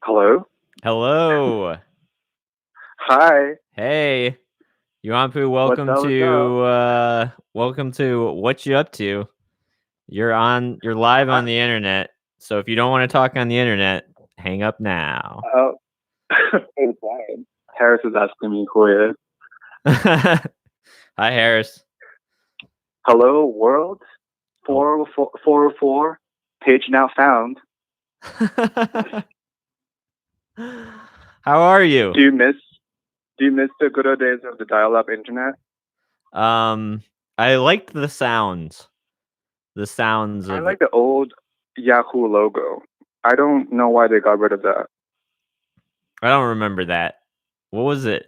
Hello? Hello. Hi. Hey. Yuanpu, What's up? welcome to What You Up To. You're live on the internet. So if you don't want to talk on the internet, hang up now. Oh, it's fine. Harris is asking me who it is. Hi, Harris. Hello, world. 404, page now found. How are you? Do you miss the good old days of the dial-up internet? I liked the sounds. The sounds I of like the old Yahoo logo. I don't know why they got rid of that. I don't remember that. What was it?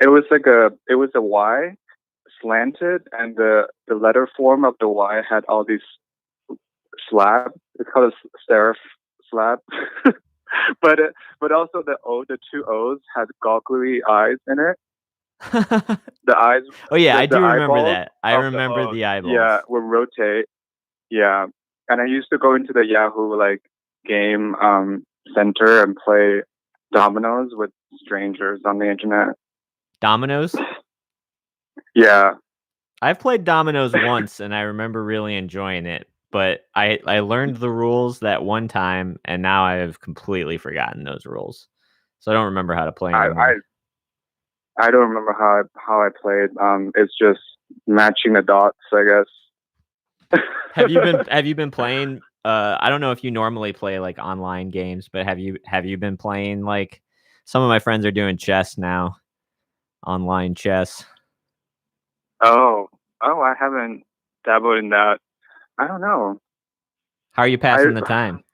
It was a Y slanted, and the letter form of the Y had all these slab. It's called a serif slab. but also the two O's had goggly eyes in it. The eyes. Oh yeah, I do remember eyeballs that. I remember the eyeballs. Yeah, would rotate. Yeah, and I used to go into the Yahoo game center and play dominoes with strangers on the internet. Dominoes? Yeah. I've played dominoes once and I remember really enjoying it, but I learned the rules that one time and now I have completely forgotten those rules. So I don't remember how to play anymore. I don't remember how I played. It's just matching the dots, I guess. Have you been playing I don't know if you normally play like online games, but have you been playing like some of my friends are doing chess now. Online chess. Oh, I haven't dabbled in that. I don't know. How are you passing the time?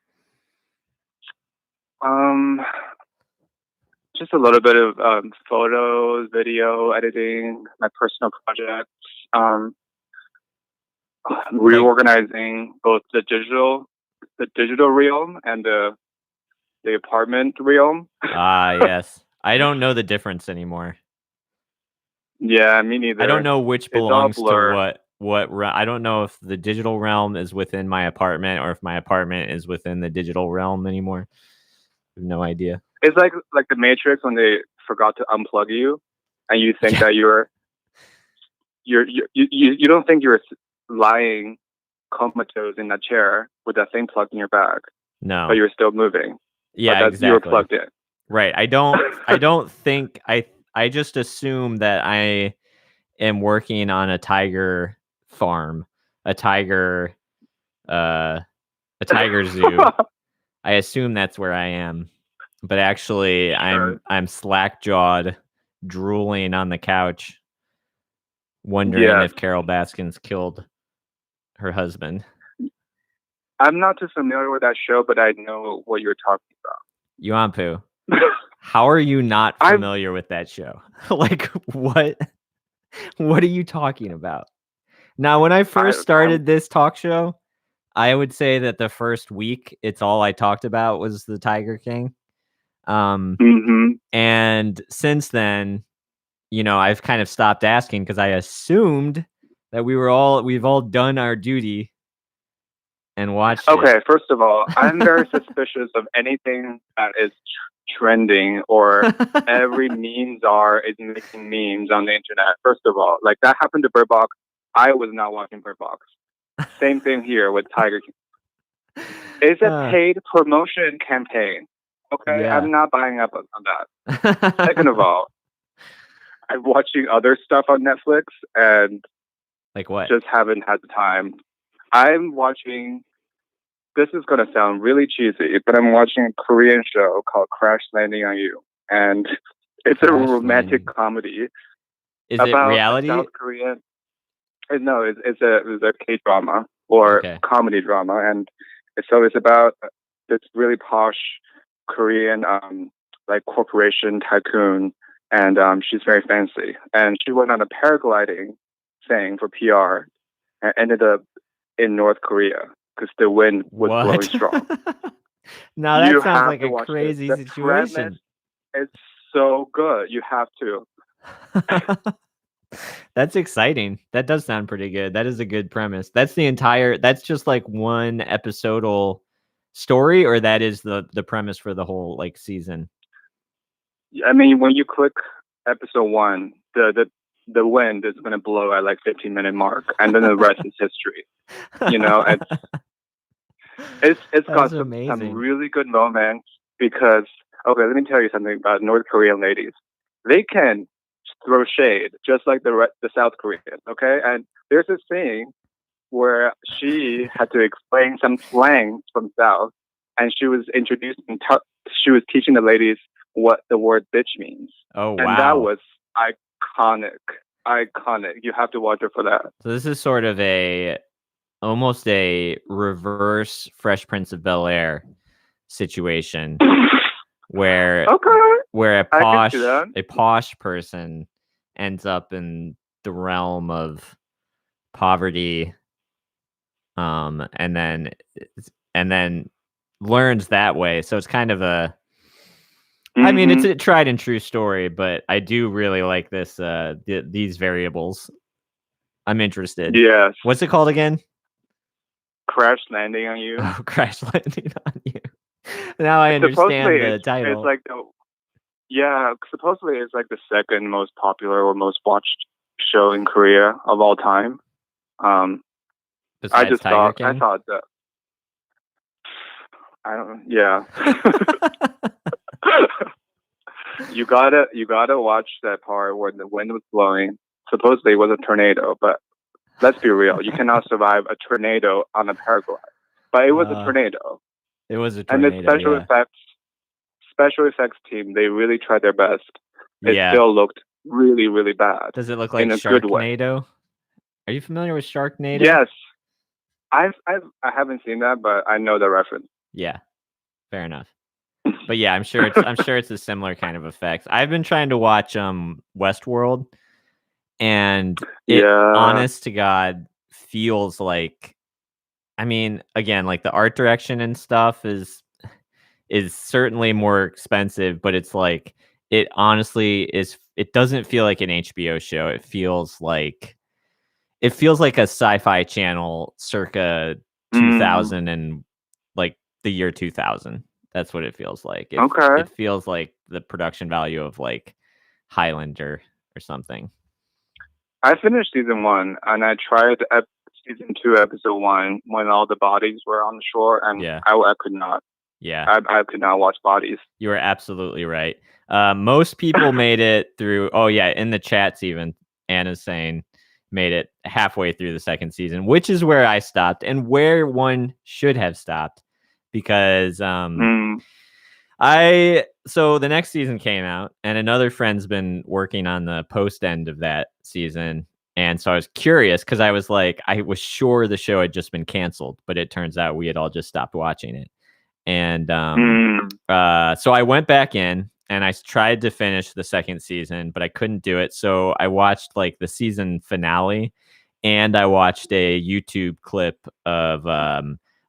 Just a little bit of photos, video editing, my personal projects. Reorganizing both the digital realm and the apartment realm. Yes. I don't know the difference anymore. Yeah, me neither. I don't know which belongs to what. I don't know if the digital realm is within my apartment or if my apartment is within the digital realm anymore. I have no idea. It's like the Matrix when they forgot to unplug you, and you think that you don't think you're lying comatose in a chair with that thing plugged in your back. No, but you're still moving. Yeah, exactly. You were plugged in. Right. I don't think I just assume that I am working on a tiger farm, a tiger zoo. I assume that's where I am, but actually Sure. I'm slack-jawed, drooling on the couch, wondering if Carol Baskins killed her husband. I'm not too familiar with that show, but I know what you're talking about. Yuanpu, how are you not familiar with that show? Like, what are you talking about? Now, when I first started this talk show, I would say that the first week, it's all I talked about was the Tiger King. And since then, I've kind of stopped asking because I assumed that we've all done our duty and watched it. First of all, I'm very suspicious of anything that is trending or every meme czar is making memes on the internet. First of all, like that happened to Bird Box. I was not watching Bird Box. Same thing here with Tiger King. It's a paid promotion campaign. Okay, Yeah. I'm not buying up on that. Second of all, I'm watching other stuff on Netflix and like what? Just haven't had the time. I'm watching. This is gonna sound really cheesy, but I'm watching a Korean show called Crash Landing on You, and it's a romantic comedy. Is it reality? South Korean. No, it's a K-drama or comedy drama, and so it's about this really posh Korean like corporation tycoon, and she's very fancy, and she went on a paragliding thing for PR and ended up in North Korea because the wind was blowing strong. Now that sounds like a crazy situation. It's so good. You have to. That's exciting. That does sound pretty good. That is a good premise. That's just like one episodal story, or that is the premise for the whole like season? I mean, when you click episode 1, the wind is going to blow at like 15-minute mark, and then the rest is history. You know, it's got some really good moments because, okay, let me tell you something about North Korean ladies. They can throw shade just like the South Koreans, okay? And there's this thing where she had to explain some slang from South, and she was teaching the ladies what the word bitch means. Oh, wow. And that was iconic. You have to watch it for that. So this is sort of almost a reverse Fresh Prince of Bel-Air situation where a posh person ends up in the realm of poverty, and then learns that way. So it's kind of I mean, it's a tried and true story, but I do really like this these variables. I'm interested. Yes. What's it called again? Crash Landing on You. Oh, Crash Landing on You. Now I understand the title. It's like supposedly it's like the second most popular or most watched show in Korea of all time. Besides Tiger King? I thought that. I don't. Yeah. You gotta watch that part where the wind was blowing. Supposedly it was a tornado, but let's be real. You cannot survive a tornado on a paraglide. But it was a tornado. It was a tornado. And the special effects team, they really tried their best. It still looked really, really bad. Does it look like Sharknado? Are you familiar with Sharknado? Yes. I haven't seen that, but I know the reference. Yeah. Fair enough. But yeah, I'm sure it's a similar kind of effect. I've been trying to watch Westworld, and it, honest to God, feels like, I mean, again, like the art direction and stuff is certainly more expensive, but it's like, it honestly is, it doesn't feel like an HBO show. It feels like a Sci-Fi Channel circa 2000 and like the year 2000. That's what it feels like. It feels like the production value of like Highlander or something. I finished season 1 and I tried season 2, episode 1 when all the bodies were on the shore, and I could not. Yeah, I could not watch bodies. You were absolutely right. Most people made it through. Oh yeah, in the chats even Anna's saying made it halfway through the second season, which is where I stopped and where one should have stopped, because so the next season came out and another friend's been working on the post end of that season. And so I was curious because I was like, I was sure the show had just been canceled, but it turns out we had all just stopped watching it. And so I went back in and I tried to finish the second season, but I couldn't do it. So I watched like the season finale, and I watched a YouTube clip of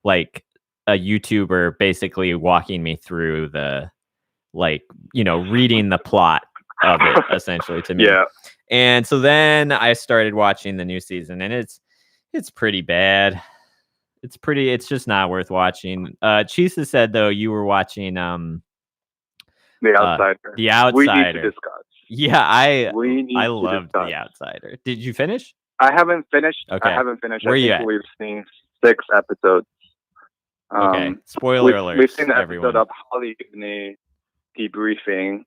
like a YouTuber basically walking me through the, like, reading the plot of it essentially to me. Yeah. And so then I started watching the new season, and it's pretty bad. It's just not worth watching. Chisa said though you were watching The Outsider. The Outsider. We need to discuss. Yeah, I loved The Outsider. Did you finish? I haven't finished. Okay. I haven't finished. Where I you think at? we've seen 6 episodes. Okay. Spoiler alert. We've seen the everyone. episode of Holly Gibney debriefing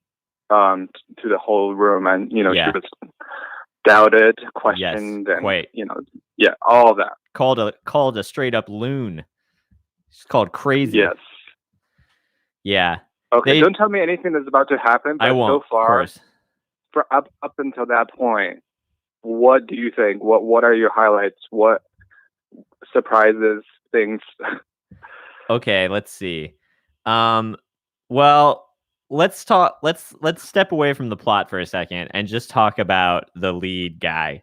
to the whole room, and she was doubted, questioned, and all that. Called a straight up loon. It's called crazy. Yes. Yeah. Okay. Don't tell me anything that's about to happen. But I won't. So far, of course. For up until that point, what do you think? What are your highlights? What surprises, things? Okay, let's see. Well, let's talk. Let's step away from the plot for a second and just talk about the lead guy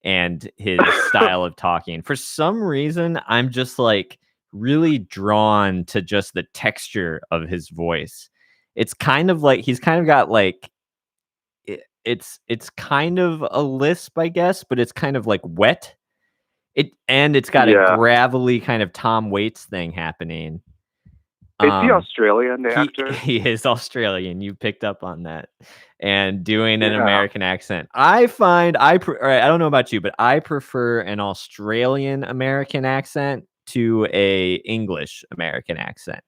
and his style of talking. For some reason, I'm just like really drawn to just the texture of his voice. It's kind of like he's kind of got like it's kind of a lisp, I guess, but it's kind of like wet. It's got a gravelly kind of Tom Waits thing happening. Is he Australian, the actor? He is Australian. You picked up on that. And doing an American accent. I find I don't know about you, but I prefer an Australian American accent to a English American accent.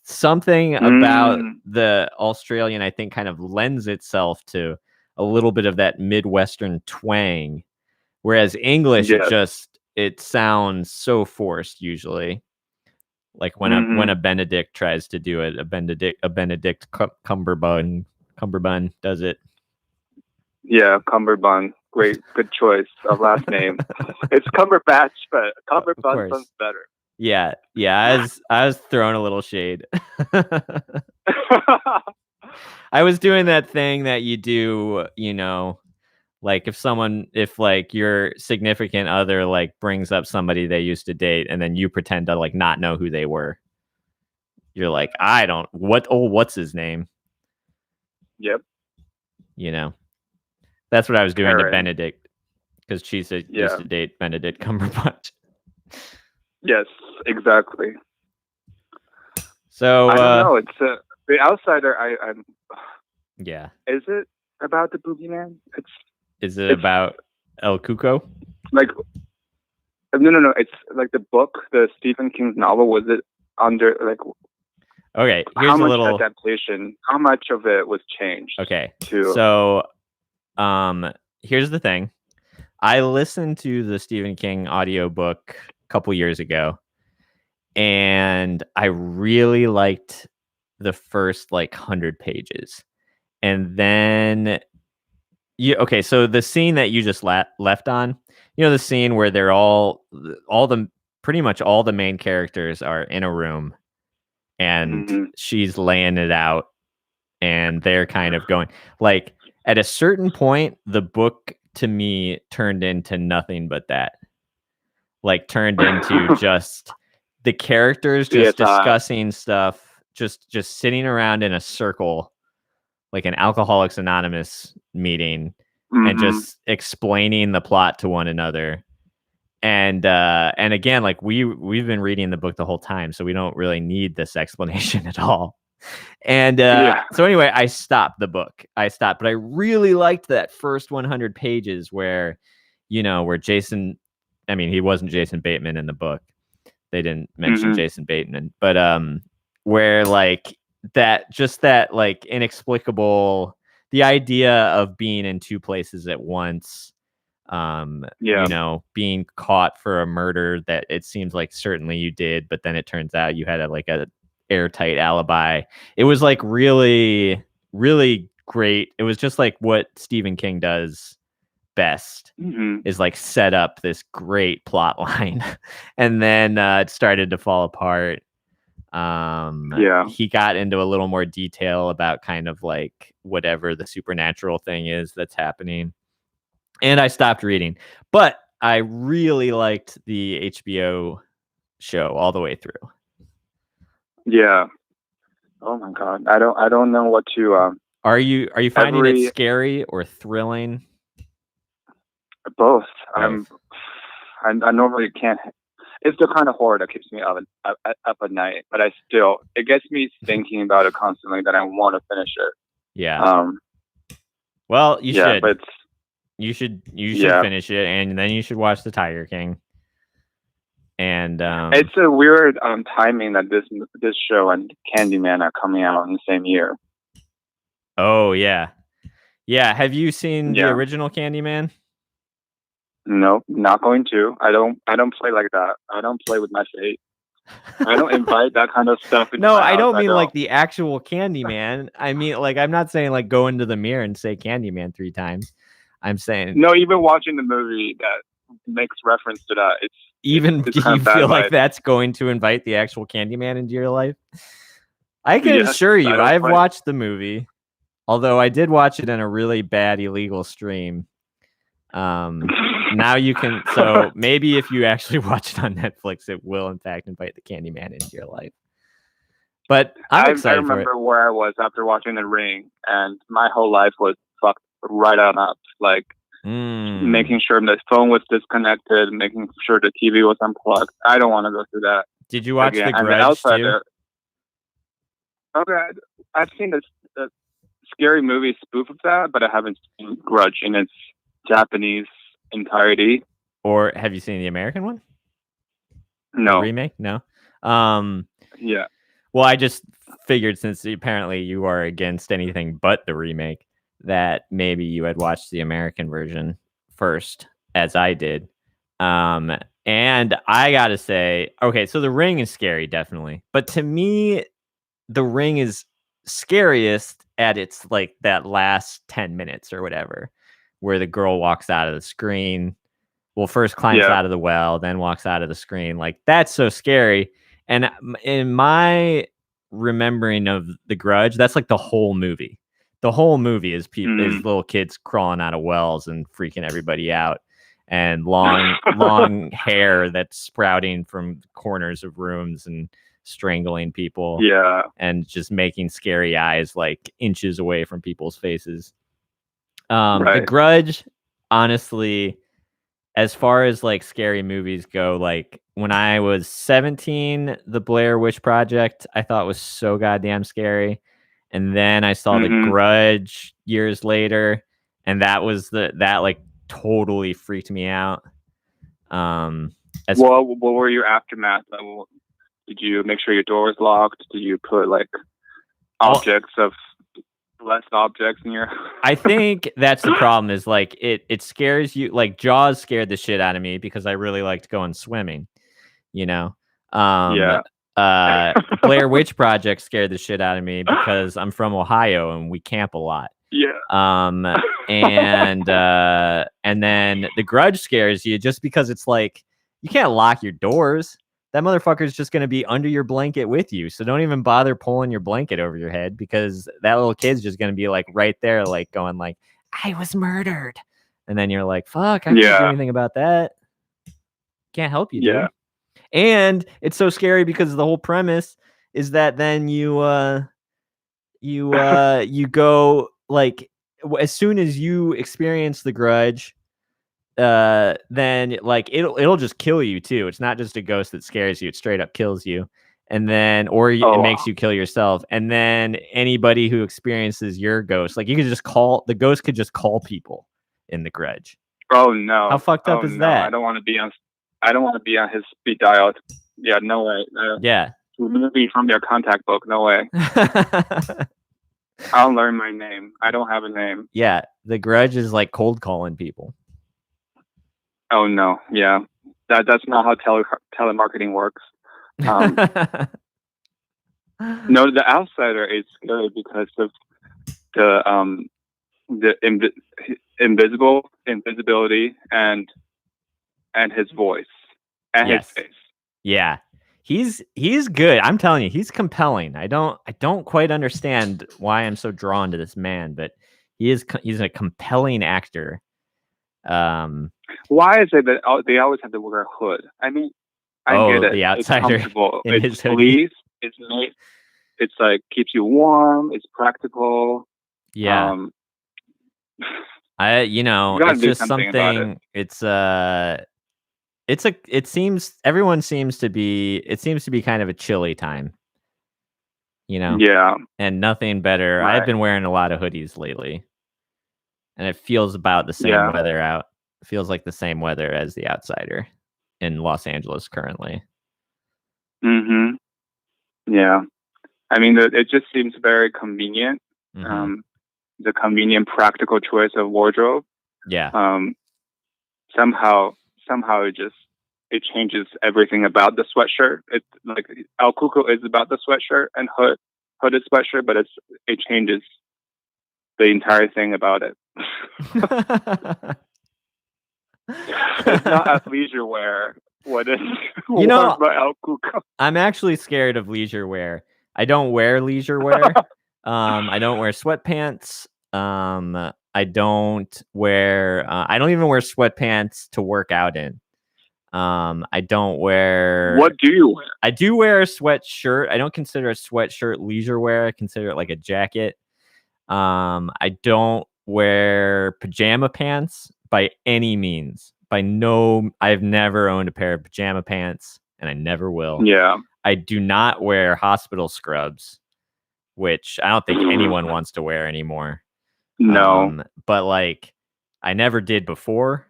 Something about the Australian, I think, kind of lends itself to a little bit of that Midwestern twang, whereas English it sounds so forced usually. Like when a Benedict tries to do it, a Benedict Cumberbund does it. Yeah, Cumberbund. Good choice of last name. It's Cumberbatch, but Cumberbund sounds better. Yeah. I was throwing a little shade. I was doing that thing that you do, like if like your significant other like brings up somebody they used to date and then you pretend to like not know who they were. You're like, what's his name? Yep. That's what I was doing to Benedict because she used to date Benedict Cumberbatch. Yes, exactly. So I don't know. It's The Outsider. I'm. Yeah. Is it about the boogeyman? Is it about El Cuco? Like, no. It's like the book, the Stephen King novel. Was it under like? Okay, here's how much adaptation? How much of it was changed? Okay, so, here's the thing. I listened to the Stephen King audiobook a couple years ago, and I really liked the first 100 pages, and then. So the scene that you just left on, the scene where they're pretty much all the main characters are in a room and she's laying it out and they're kind of going like at a certain point, the book to me turned into nothing but that, turned into just the characters just discussing stuff, just sitting around in a circle, like an Alcoholics Anonymous meeting, and just explaining the plot to one another. And again, like we've been reading the book the whole time, so we don't really need this explanation at all. And so anyway, I stopped the book. But I really liked that first 100 pages where, where Jason, I mean, he wasn't Jason Bateman in the book. They didn't mention Jason Bateman, but where that inexplicable, the idea of being in two places at once, being caught for a murder that it seems like certainly you did, but then it turns out you had a airtight alibi. It was really, really great. It was just like what Stephen King does best, is set up this great plot line, and then it started to fall apart. He got into a little more detail about kind of whatever the supernatural thing is that's happening, and I stopped reading, but I really liked the HBO show all the way through. Yeah. Oh my God. I don't know what to Are you finding it scary or thrilling? Both. I normally can't. It's the kind of horror that keeps me up at night, but it gets me thinking about it constantly that I want to finish it. Yeah. Well, you should. But You should finish it, and then you should watch The Tiger King. And it's a weird timing that this show and Candyman are coming out in the same year. Oh yeah. Have you seen the original Candyman? No, not going to. I don't play like that. I don't play with my fate. I don't invite that kind of stuff into No, my house. I don't mean like the actual Candyman. I mean, like, I'm not saying like go into the mirror and say Candyman 3 times. I'm saying no. Even watching the movie that makes reference to that, do you feel like that's going to invite the actual Candyman into your life? I can assure you, I've watched the movie, although I did watch it in a really bad illegal stream. Now you can, so maybe if you actually watch it on Netflix, it will in fact invite the Candyman into your life. But I'm excited. I remember where I was after watching The Ring, and my whole life was fucked right on up. Like making sure the phone was disconnected, making sure the TV was unplugged. I don't want to go through that. Did you watch The Grudge too? Okay, I've seen this scary movie spoof of that, but I haven't seen Grudge in its Japanese entirety. Or have you seen the American one? No. The remake? No. Yeah. Well, I just figured, since apparently you are against anything but the remake, that maybe you had watched the American version first, as I did. And I gotta say, okay, so The Ring is scary, definitely. But to me, The Ring is scariest at its like that last 10 minutes or whatever, where the girl walks out of the screen. Well, first climbs out of the well, then walks out of the screen. Like, that's so scary. And in my remembering of The Grudge, that's like the whole movie. The whole movie is is little kids crawling out of wells and freaking everybody out, and long hair that's sprouting from corners of rooms and strangling people. Yeah. And just making scary eyes like inches away from people's faces. The Grudge, honestly, as far as like scary movies go, like when I was 17, The Blair Witch Project I thought was so goddamn scary. And then I saw The Grudge years later, and that was that like totally freaked me out. What were your aftermath? Did you make sure your door was locked? Did you put like objects of less objects in your I think that's the problem, is like it scares you. Like Jaws scared the shit out of me because I really liked going swimming, you know. Blair Witch Project scared the shit out of me because I'm from Ohio and we camp a lot. And then The Grudge scares you just because it's like you can't lock your doors. That motherfucker's just going to be under your blanket with you. So don't even bother pulling your blanket over your head, because that little kid's just going to be like right there, like going like, I was murdered. And then you're like, fuck, I can't do anything about that. Can't help you, dude. And it's so scary because the whole premise is that then you go like, as soon as you experience The Grudge, then like it'll just kill you too. It's not just a ghost that scares you; it straight up kills you. And then, it makes you kill yourself. And then anybody who experiences your ghost, like you could just call the ghost, could just call people in The Grudge. Oh no! How fucked up is that? I don't want to be on his speed dial. Yeah, no way. Movie from their contact book. No way. I'll learn my name. I don't have a name. Yeah, The Grudge is like cold calling people. Oh no! Yeah, that's not how telemarketing works. No, The Outsider is scary because of the invisibility and his voice and his face. Yeah, he's good. I'm telling you, he's compelling. I don't quite understand why I'm so drawn to this man, but he's a compelling actor. Why is it that they always have to wear a hood? I mean, I get it. The Outsider, it's comfortable. It's police. It's nice. It's like keeps you warm. It's practical. Yeah. It's just something. It seems everyone seems to be. It seems to be kind of a chilly time. You know. Yeah. And nothing better. Right. I've been wearing a lot of hoodies lately. and it feels about the same weather out. It feels like the same weather as The Outsider in Los Angeles currently. Mm-hmm. Yeah. I mean, it just seems very convenient. Mm-hmm. The convenient, practical choice of wardrobe. Yeah. Somehow it changes everything about the sweatshirt. It's like El Cuco is about the sweatshirt and hooded sweatshirt, but it changes the entire thing about it. It's not athleisure wear. What is worn by El Cuco? I'm actually scared of leisure wear. I don't wear leisure wear. I don't wear sweatpants. I don't even wear sweatpants to work out in. I don't wear. What do you wear? I do wear a sweatshirt. I don't consider a sweatshirt leisure wear. I consider it like a jacket. I don't wear pajama pants by any means. I've never owned a pair of pajama pants, and I never will. Yeah. I do not wear hospital scrubs, which I don't think anyone wants to wear anymore. No. But like, I never did before.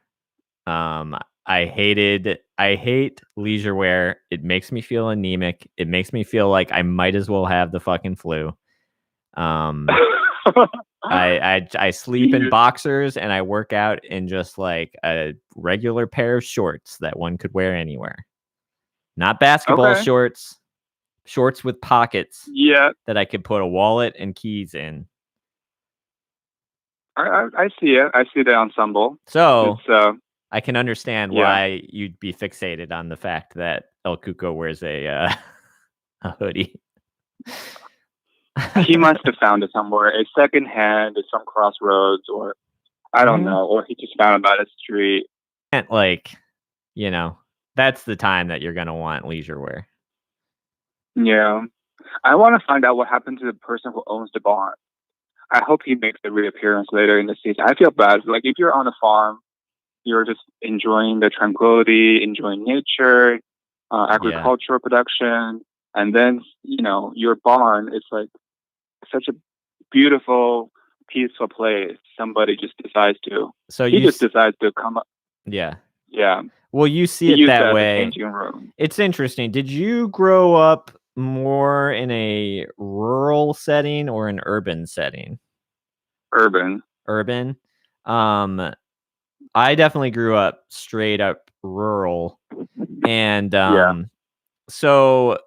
I hate leisure wear. It makes me feel anemic. It makes me feel like I might as well have the fucking flu. I sleep in boxers and I work out in just like a regular pair of shorts that one could wear anywhere. Not basketball shorts with pockets. Yeah. That I could put a wallet and keys in. I see it. I see the ensemble. So I can understand why you'd be fixated on the fact that El Cuco wears a hoodie. He must have found it somewhere, a secondhand at some crossroads, or I don't know, or he just found it by the street. Like, that's the time that you're gonna want leisure wear. Yeah, I want to find out what happened to the person who owns the barn. I hope he makes a reappearance later in the season. I feel bad. Like, if you're on a farm, you're just enjoying the tranquility, enjoying nature, agricultural production, and then your barn is like such a beautiful, peaceful place. Somebody just decides to. So he just decides to come up. Yeah. Yeah. Well, you see it that way. It's interesting. Did you grow up more in a rural setting or an urban setting? Urban. I definitely grew up straight up rural, and so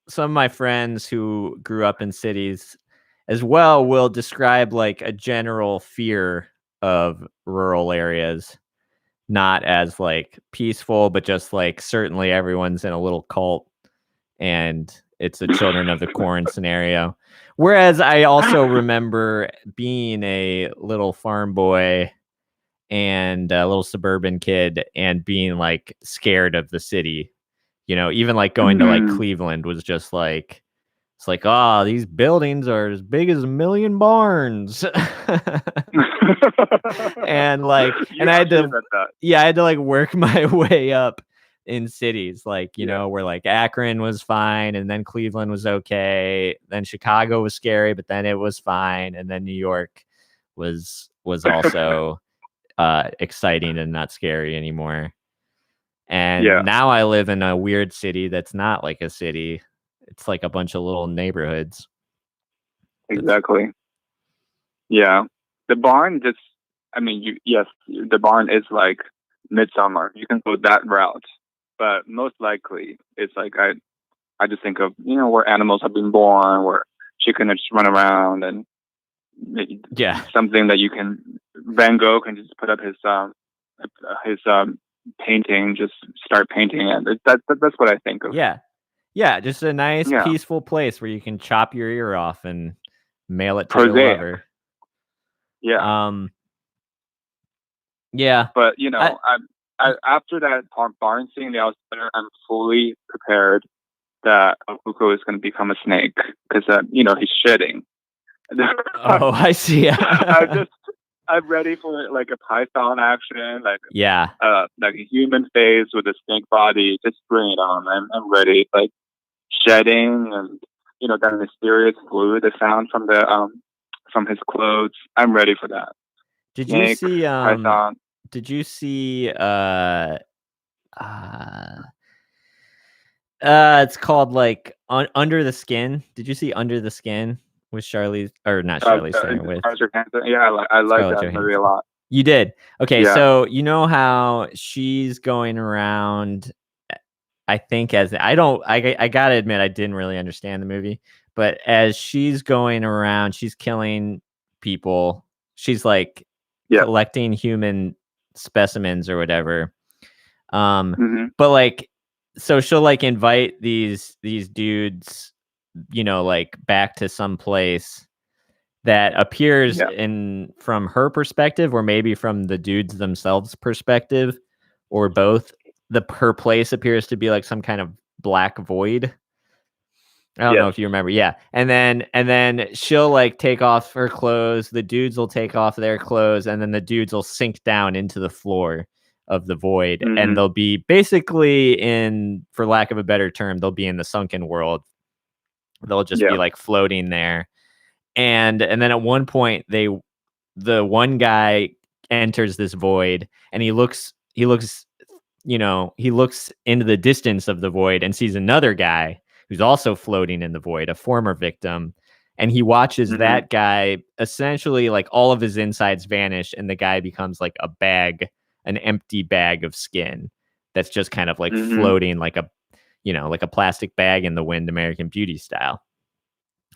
some of my friends who grew up in cities as well will describe like a general fear of rural areas, not as like peaceful, but just like certainly everyone's in a little cult and it's a Children of the Corn scenario. Whereas I also remember being a little farm boy and a little suburban kid and being like scared of the city. Even like going to like Cleveland was just like, it's like, these buildings are as big as 1 million barns. And like, and I had to like work my way up in cities, like, where like Akron was fine, and then Cleveland was okay, then Chicago was scary, but then it was fine, and then New York was also exciting and not scary anymore. And now I live in a weird city that's not like a city. It's like a bunch of little neighborhoods. Exactly. Yeah. The barn just, the barn is like Midsummer. You can go that route. But most likely it's like I just think of, where animals have been born, where chicken just run around, and something that you can, Van Gogh can just put up his painting, just start painting it. That's what I think of. Yeah, just a nice peaceful place where you can chop your ear off and mail it to your lover. Yeah. Yeah. But I after that barn scene, I'm fully prepared that El Cuco is going to become a snake because he's shedding. Oh, I see. I'm ready for like a python action, like a human face with a snake body. Just bring it on. I'm ready. Like shedding and that mysterious fluid they found from his clothes. I'm ready for that. Did you snake, see python. did you see it's called like Under the Skin? Did you see Under the Skin with Charlize, or not Charlize Theron, with Scarlett Johansson. Yeah, I like Scarlett that movie a Johansson? lot. You did? Okay, Yeah. so you know how she's going around, I think, as I gotta admit, I didn't really understand the movie, but as she's going around, she's killing people. She's like collecting human specimens or whatever. But like, so she'll like invite these dudes, you know, like back to some place that appears in from her perspective, or maybe from the dudes themselves perspective, or both. Her place appears to be like some kind of black void. I don't know if you remember. Yeah. And then she'll like take off her clothes. The dudes will take off their clothes, and then the dudes will sink down into the floor of the void. And they'll be basically in, for lack of a better term, they'll be in the sunken world. They'll just be like floating there. And then at one point the one guy enters this void, and he looks you know, he looks into the distance of the void and sees another guy who's also floating in the void, a former victim. And he watches that guy, essentially like all of his insides vanish, and the guy becomes like a bag, an empty bag of skin that's just kind of like floating like a, you know, like a plastic bag in the wind, American Beauty style.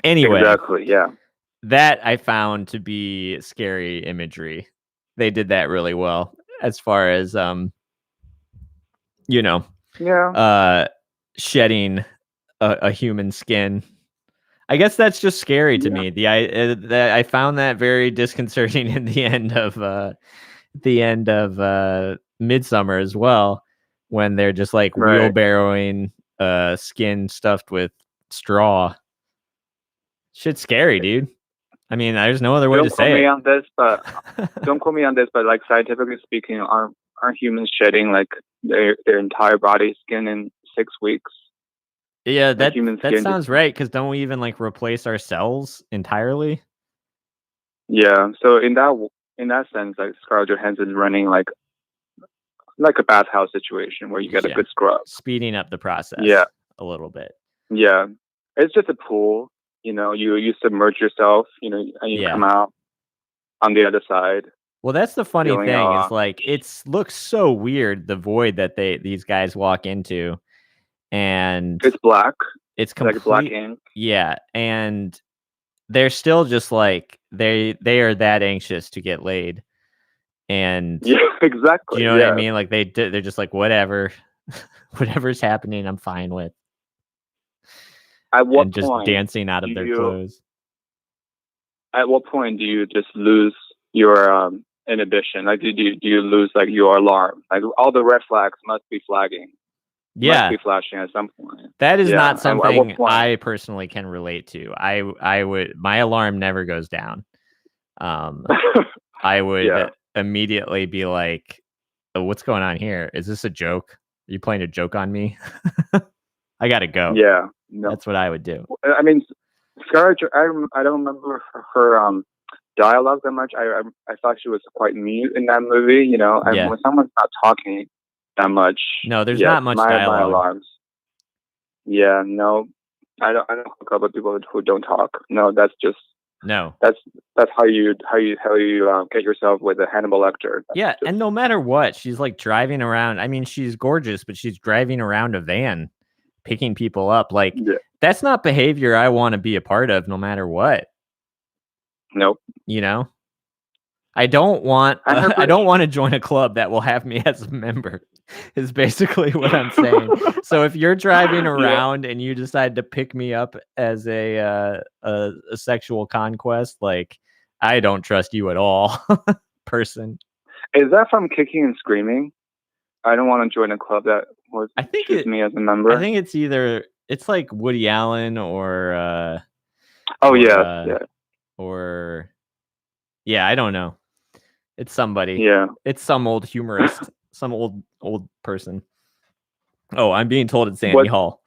Anyway, exactly, yeah. That I found to be scary imagery. They did that really well as far as you know, shedding a human skin. I guess that's just scary to me. I found that very disconcerting in the end of Midsommar as well, when they're just like wheelbarrowing skin stuffed with straw. Shit's scary, dude. I mean, there's no other way to say it. Don't quote me on this, but like scientifically speaking, aren't humans shedding like their entire body skin in 6 weeks? Yeah, that sounds right. Because don't we even like replace our cells entirely? Yeah. So in that sense, like Scarlett Johansson is running like a bathhouse situation where you get a good scrub, speeding up the process. A little bit. Yeah, it's just a pool. You know, you submerge yourself, you know, and you come out on the other side. Well, that's the funny thing is like it looks so weird, the void that these guys walk into, and it's black. It's like black ink. Yeah, and they're still just like they are that anxious to get laid, and exactly. You know what I mean? Like they're just like whatever, whatever's happening, I'm fine with. At what and just point dancing out of their clothes. At what point do you just lose your inhibition? Like, do you lose like your alarm? Like all the red flags must be flagging. Yeah, must be flashing at some point. That is not something I personally can relate to. I would, my alarm never goes down. I would immediately be like, oh, "What's going on here? Is this a joke? Are you playing a joke on me? I gotta go." Yeah. No. That's what I would do. I mean, Scarlett, I don't remember her dialogue that much. I thought she was quite mute in that movie. You know, when someone's not talking that much, no, there's not much dialogue. My alarms. Yeah, no, I don't hook up with people who don't talk. No, that's just That's how you get yourself with a Hannibal Lecter. And no matter what, she's like driving around. I mean, she's gorgeous, but she's driving around a van, picking people up. Like that's not behavior I want to be a part of, no matter what. Nope. You know, I don't want to join a club that will have me as a member. Is basically what I'm saying. So if you're driving around and you decide to pick me up as a sexual conquest, like I don't trust you at all, person. Is that from Kicking and Screaming? I don't want to join a club that was me as a member. I think it's like Woody Allen or I don't know. It's somebody. Yeah. It's some old humorist. Some old person. Oh, I'm being told it's Annie Hall.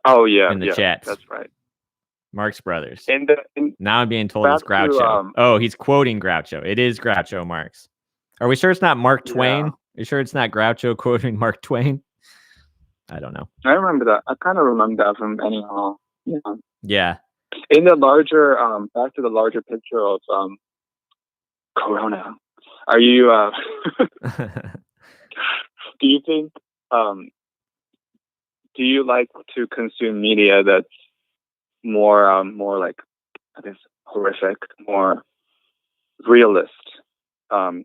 Oh yeah, in the chat. That's right. Marx Brothers. In Now I'm being told it's Groucho. He's quoting Groucho. It is Groucho Marx. Are we sure it's not Mark Twain? Are you sure it's not Groucho quoting Mark Twain? I don't know. I remember that. I kind of remember that from Penny Hall. Yeah. Yeah. In the larger, back to the larger picture of Corona, are you? Do you think? Do you like to consume media that's more like, I guess, horrific, more realist, or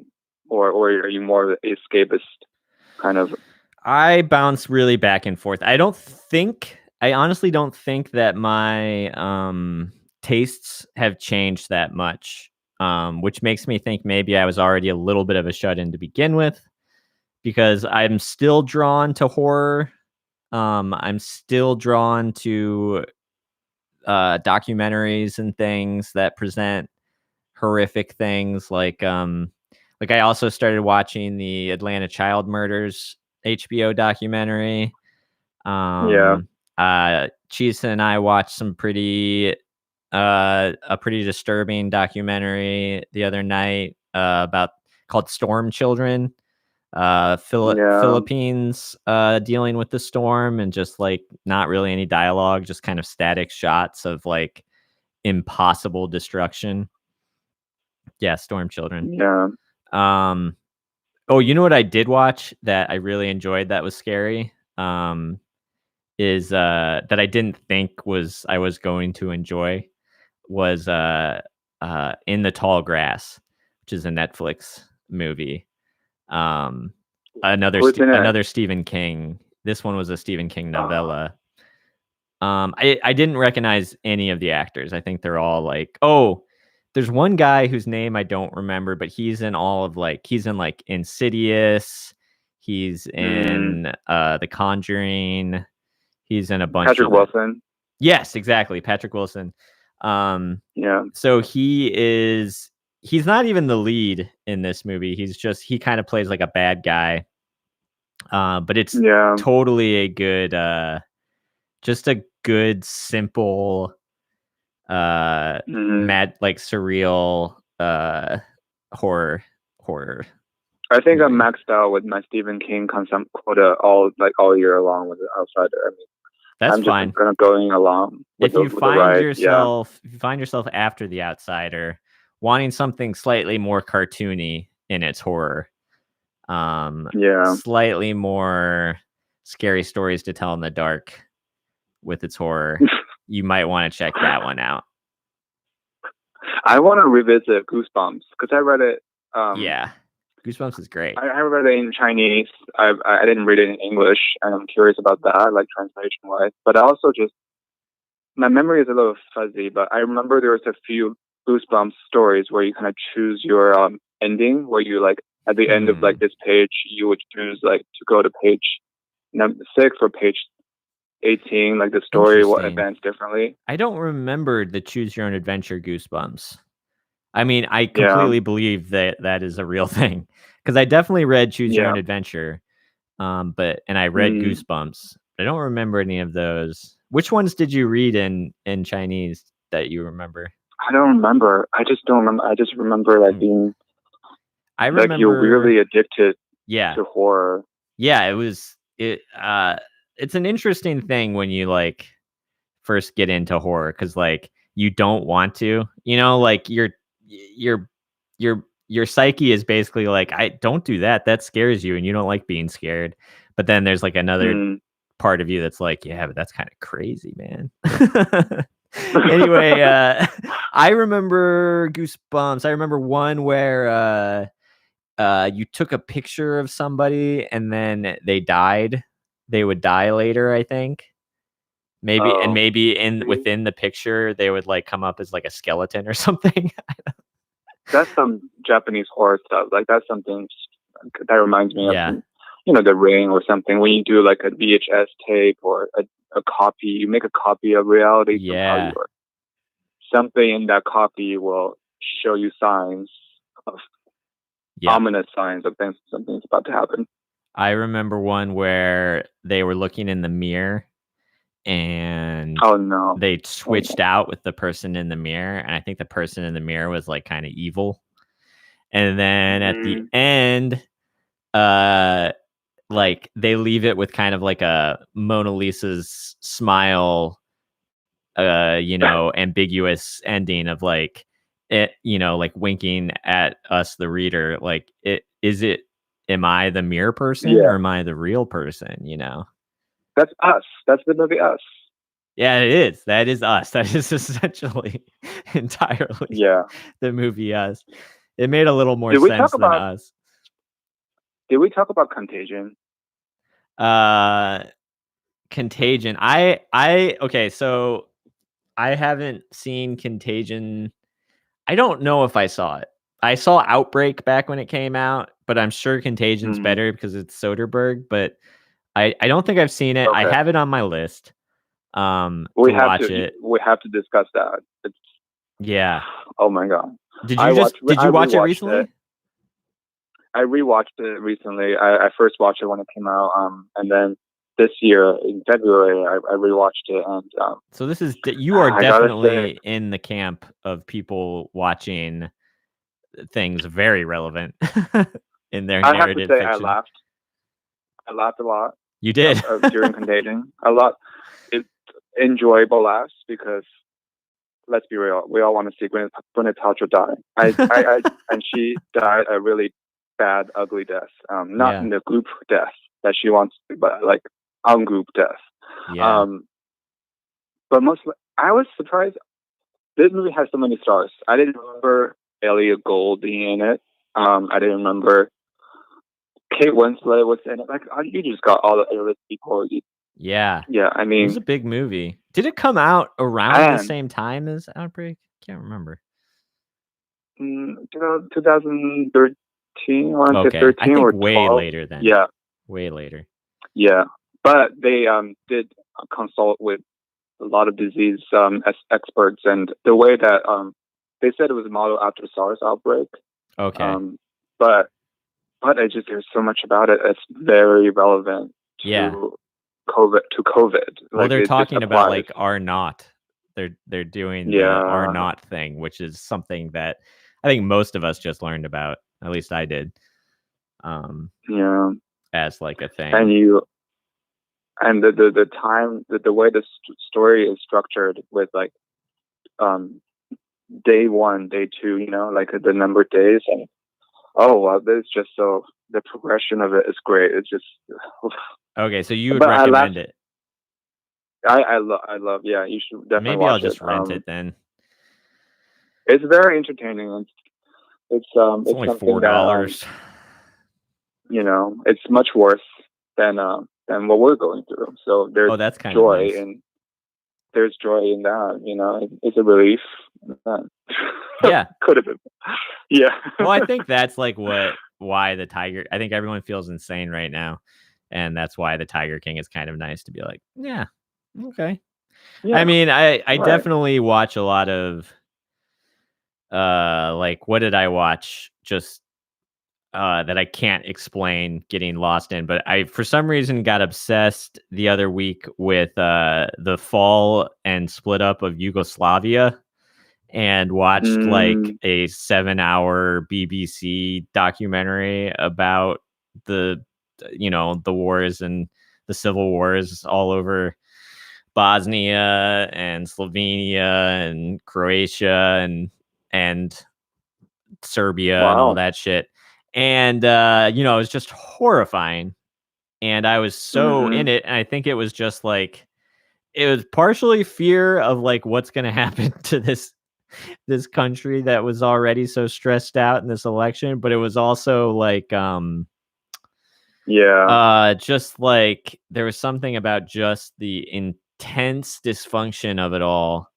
are you more escapist kind of? I bounce really back and forth. I honestly don't think that my tastes have changed that much, which makes me think maybe I was already a little bit of a shut-in to begin with, because I'm still drawn to horror. I'm still drawn to documentaries and things that present horrific things, like I also started watching the Atlanta child murders HBO documentary. Chisa and I watched some a pretty disturbing documentary the other night called Storm Children. Philippines dealing with the storm, and just like not really any dialogue, just kind of static shots of like impossible destruction. Yeah, Storm Children. Yeah. Oh, you know what I did watch that I really enjoyed that was scary? Is that I didn't think I was going to enjoy was In the Tall Grass, which is a Netflix movie. Another Stephen King. This one was a Stephen King novella. I didn't recognize any of the actors. I think they're all like, there's one guy whose name I don't remember, but he's in Insidious. He's in The Conjuring. He's in a bunch. Patrick Wilson. Yes, exactly, Patrick Wilson. Yeah. So he's not even the lead in this movie. He kind of plays like a bad guy. But it's totally a good, just a good, simple, mad, like surreal, horror. I think I'm maxed out with my Stephen King quota all year long with The Outsider. I mean, I'm fine. Just kind of going along. If you find yourself after The Outsider wanting something slightly more cartoony in its horror, slightly more scary stories to tell in the dark with its horror, you might want to check that one out. I want to revisit Goosebumps because I read it. Yeah, Goosebumps is great. I read it in Chinese. I didn't read it in English, and I'm curious about that, like translation wise. But I also my memory is a little fuzzy, but I remember there was a few Goosebumps stories where you kind of choose your ending, where you like at the end of like this page, you would choose like to go to page number 6 or page 18, like the story will advance differently. I don't remember the choose your own adventure Goosebumps. I mean, I completely believe that is a real thing, because I definitely read Choose Your Own Adventure, and I read Goosebumps. I don't remember any of those. Which ones did you read in Chinese that you remember? I don't remember. I just don't remember. I just remember like being. I remember like you're really addicted. Yeah. To horror. Yeah, it's an interesting thing when you like first get into horror, because like you don't want to, like your psyche is basically like, I don't do that scares you and you don't like being scared, but then there's like another part of you that's like, yeah, but that's kind of crazy, man. Anyway, I remember Goosebumps. I remember one where you took a picture of somebody and then they died. They would die later, I think. Maybe within the picture they would like come up as like a skeleton or something. That's some Japanese horror stuff. Like that's something that reminds me of, The Ring or something. When you do like a VHS tape or a copy, you make a copy of reality. Yeah. Something in that copy will show you signs of ominous signs of something's about to happen. I remember one where they were looking in the mirror and and oh no, they switched out with the person in the mirror, and I think the person in the mirror was like kind of evil. And then at the end, like they leave it with kind of like a Mona Lisa's smile, ambiguous ending of like it, like winking at us, the reader. Like, am I the mirror person or am I the real person? That's Us. That's the movie Us. Yeah, it is. That is Us. That is essentially entirely the movie Us. It made a little more sense than Us. Did we talk about Contagion? Contagion. Okay, so I haven't seen Contagion. I don't know if I saw it. I saw Outbreak back when it came out, but I'm sure Contagion's better because it's Soderbergh, but I don't think I've seen it. Okay. I have it on my list. We have to discuss that. Yeah. Oh my god. Did you watch it recently? I rewatched it recently. I first watched it when it came out, and then this year in February I rewatched it, and so this is you are definitely in the camp of people watching things very relevant in their narrative fiction. I laughed a lot. You did during Contagion. A lot. It's enjoyable laughs because let's be real, we all want to see Gwyneth Paltrow die. I and she died a really bad, ugly death. Not in the group death that she wants, but like ungroup death. Yeah. But mostly, I was surprised. This movie has so many stars. I didn't remember Elliot Gould being in it. I didn't remember Kate Winslet was in it. Like, you just got all the A-list people. Yeah. I mean, it was a big movie. Did it come out around the same time as Outbreak? Can't remember. 2013. Okay, 13 I think or way 12. later then. Yeah, way later. Yeah, but they did consult with a lot of disease experts, and the way that they said it was modeled after SARS outbreak. Okay. But there's so much about it. It's very relevant to COVID. Well, they're talking about like R0. They're doing the R0 thing, which is something that I think most of us just learned about. At least I did. As like a thing. And the time, the way the story is structured with like day 1, day 2, like the number of days, and it's just so the progression of it is great. It's just okay. So you would recommend it? I love. Yeah, you should definitely. Maybe I'll just rent it then. It's very entertaining. It's only $4. It's much worse than what we're going through. So there's that's kind joy of nice. There's joy in that. It's a relief. Yeah, could have been. Yeah. Well, I think that's like why the Tiger. I think everyone feels insane right now, and that's why the Tiger King is kind of nice to be like, yeah, okay. Yeah. I mean, I definitely watch a lot of. Like, what did I watch? Just that I can't explain getting lost in, but I for some reason got obsessed the other week with the fall and split up of Yugoslavia, and watched like a 7-hour BBC documentary about the wars and the civil wars all over Bosnia and Slovenia and Croatia and Serbia and all that shit. And, it was just horrifying. And I was so in it. And I think it was just like, it was partially fear of like, what's going to happen to this country that was already so stressed out in this election. But it was also like, just like there was something about just the intense dysfunction of it all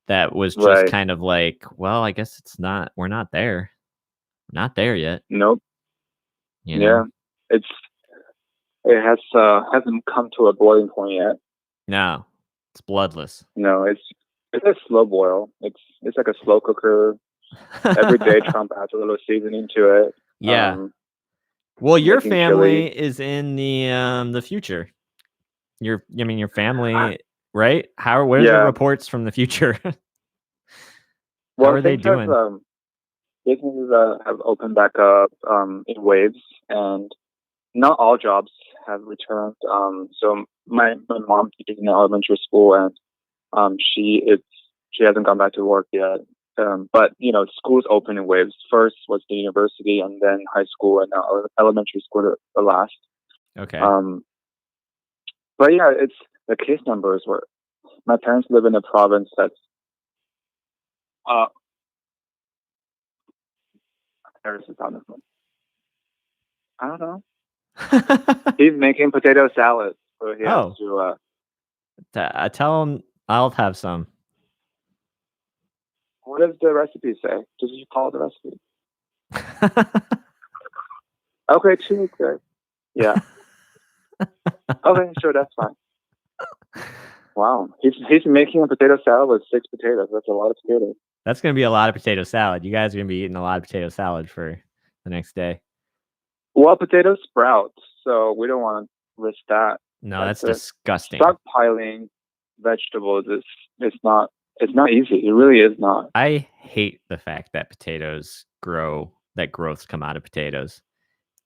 that was just kind of like, well, I guess we're not there. Not there yet. Nope. Yeah. It hasn't come to a boiling point yet. No. It's bloodless. No, it's a slow boil. It's like a slow cooker. Every day Trump adds a little seasoning to it. Yeah. Well, your family is in the future. Your family right? What are the reports from the future? How are they doing? Businesses have opened back up in waves, and not all jobs have returned. So my mom teaches in elementary school, and she hasn't gone back to work yet. But schools open in waves. First was the university, and then high school, and now elementary school the last. Okay. But yeah, it's the case numbers were. My parents live in a province that's Paris is on this one. I don't know. He's making potato salad, so he has to. Tell him I'll have some. What does the recipe say? Does you follow the recipe? Okay, 2 weeks. Yeah. Okay, sure, that's fine. Wow, he's making a potato salad with 6 potatoes. That's a lot of potatoes. That's gonna be a lot of potato salad. You guys are gonna be eating a lot of potato salad for the next day. Well, potatoes sprout, so we don't want to risk that. No, that's disgusting. Stockpiling vegetables it's not easy. It really is not. I hate the fact that potatoes grow, that growths come out of potatoes.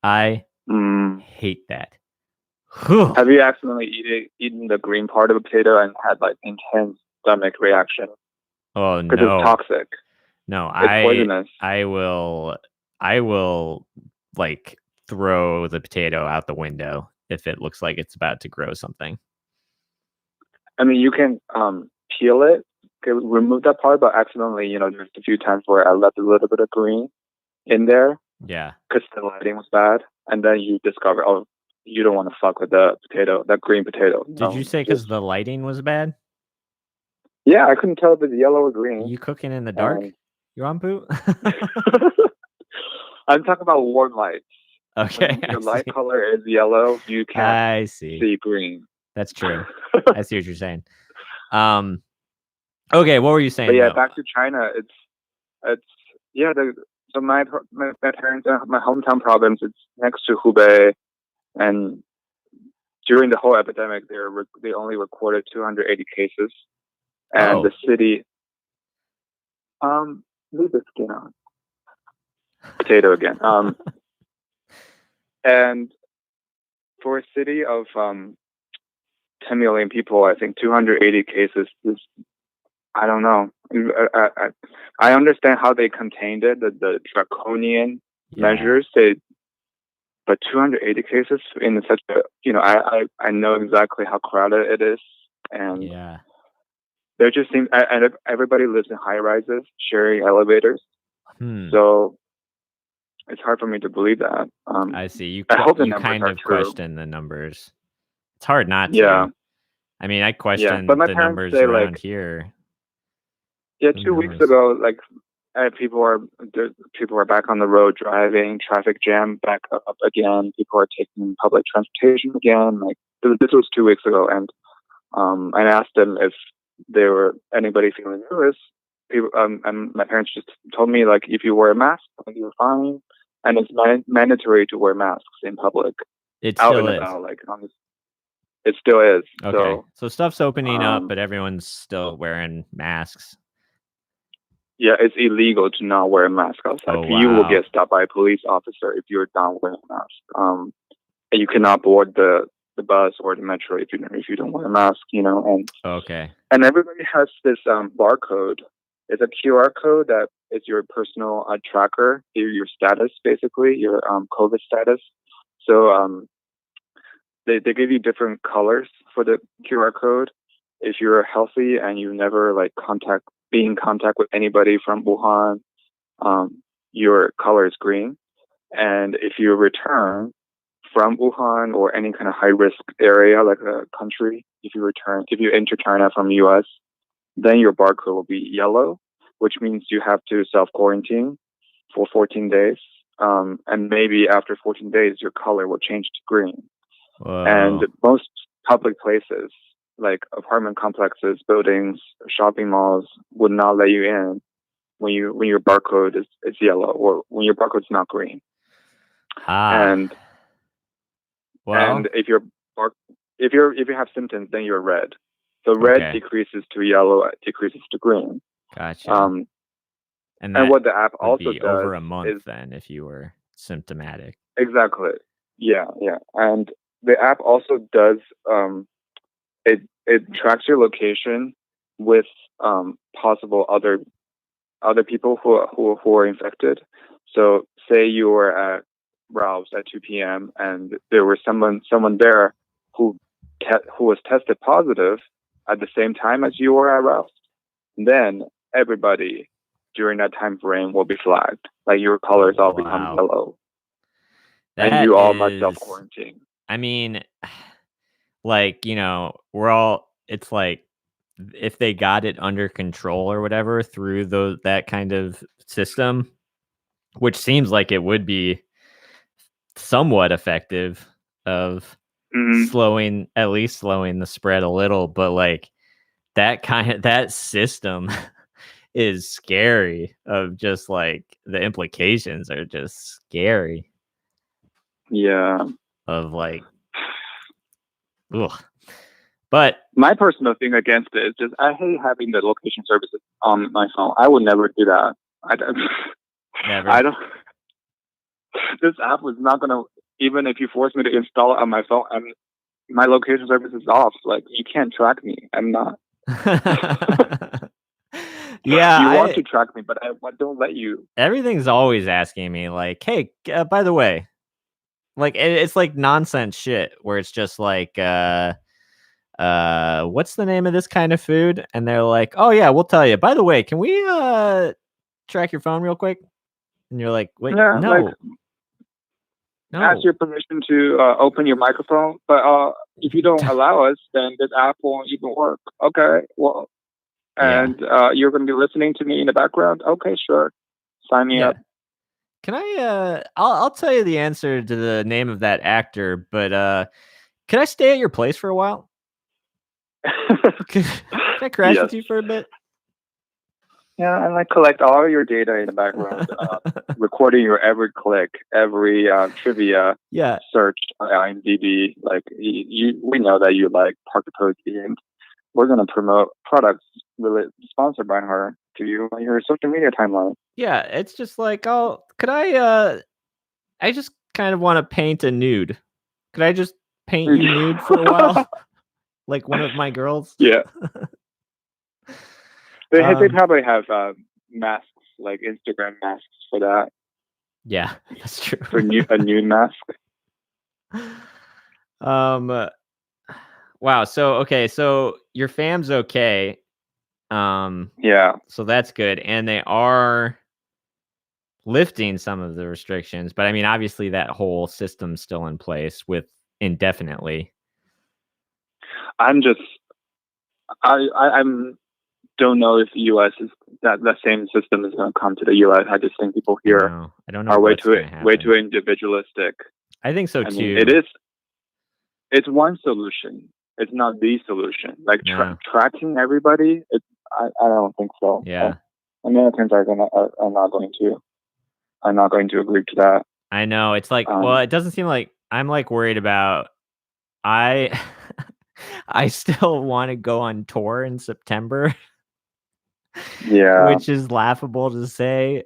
I hate that. Have you accidentally eaten the green part of a potato and had like intense stomach reaction? Oh no, because it's toxic. No, it's poisonous. I will like throw the potato out the window if it looks like it's about to grow something. I mean, you can peel it, remove that part, but accidentally, there's a few times where I left a little bit of green in there. Yeah. Because the lighting was bad, and then you discover, oh, you don't want to fuck with the potato, that green potato. Did you say because the lighting was bad? Yeah, I couldn't tell if it's yellow or green. Are you cooking in the dark? You on boot? I'm talking about warm lights. Okay. When your light color is yellow, you can't see green. That's true. I see what you're saying. Okay, what were you saying? But yeah, back to China. So my parents, my hometown province, it's next to Hubei, and during the whole epidemic, they only recorded 280 cases, and the city. Leave the skin on. Potato again. And for a city of 10 million people, I think 280 cases is, I don't know. I understand how they contained it, the draconian measures. But 280 cases in such a, I know exactly how crowded it is, and there just seems, and everybody lives in high rises, sharing elevators. So it's hard for me to believe that. I see. You kind of question the numbers. It's hard not to. Yeah. I mean, I question the numbers around here. Yeah, 2 weeks ago, people are back on the road driving, traffic jam back up again. People are taking public transportation again. This was 2 weeks ago, and I asked them if there were anybody feeling nervous. People, and my parents just told me, if you wear a mask, you're fine, and it's mandatory to wear masks in public. It still is. It still is. Okay. So stuff's opening up, but everyone's still wearing masks. Yeah, it's illegal to not wear a mask outside. Oh, wow. You will get stopped by a police officer if you're not wearing a mask. And you cannot board the bus or the metro if you don't wear a mask. And okay. And everybody has this barcode. It's a QR code that is your personal tracker, your status, basically, your COVID status. So they give you different colors for the QR code. If you're healthy and you never be in contact with anybody from Wuhan, your color is green. And if you return from Wuhan or any kind of high risk area, like a country, if you enter China from the US, then your barcode will be yellow, which means you have to self-quarantine for 14 days. And maybe after 14 days, your color will change to green. Whoa. And most public places, like apartment complexes, buildings, shopping malls, would not let you in when your barcode is yellow or when your barcode is not green. And if you have symptoms, then you're red. So red decreases to yellow, decreases to green. Gotcha. And what the app also does over a month then if you were symptomatic. Exactly. Yeah. And the app also does it tracks your location with possible other people who are infected. So say you were at Ralph's at 2 p.m. and there was someone there who was tested positive at the same time as you were at Ralph's, then everybody during that time frame will be flagged. Like your colors all become yellow. And you all must self-quarantine. I mean, like, we're all, it's like, if they got it under control or whatever through that kind of system, which seems like it would be somewhat effective of slowing the spread a little, but like that system is scary of just like the implications are just scary. Yeah. Of like, ugh. But my personal thing against it is just I hate having the location services on my phone. I would never do that. Never. I don't. This app was not gonna. Even if you force me to install it on my phone, my location service is off. Like you can't track me. I'm not. Yeah, you want to track me, but I don't let you. Everything's always asking me like, "Hey, by the way," like it's like nonsense shit where it's just like, what's the name of this kind of food? And they're like, "Oh yeah, we'll tell you. By the way, can we track your phone real quick?" And you're like, "Wait, no." Like, no. Ask your permission to open your microphone, but if you don't allow us, then this app won't even work. Okay, well, and you're going to be listening to me in the background. Okay, sure, sign me up. Can I? I'll tell you the answer to the name of that actor, but can I stay at your place for a while? Can I crash with you for a bit? Yeah, and I collect all your data in the background, recording your every click, every trivia search on IMDb. Like we know that you like Parker Posey, and we're gonna promote products really sponsored by her to you on your social media timeline. Yeah, it's just like, could I? I just kind of want to paint a nude. Could I just paint you nude for a while, like one of my girls? Yeah. They probably have masks, like Instagram masks for that. Yeah, that's true. For a nude mask. Wow. So your fam's okay. Yeah. So that's good, and they are lifting some of the restrictions, but I mean, obviously, that whole system's still in place with indefinitely. I'm don't know if the U.S. is that the same system is going to come to the U.S. I just think people here I don't know are way too individualistic. I think so too. Mean, it is. It's one solution. It's not the solution. Like tracking everybody. I don't think so. Yeah. Americans are not going to agree to that. I know. It's like, well, it doesn't seem like I'm like worried about. I still want to go on tour in September. Yeah. Which is laughable to say.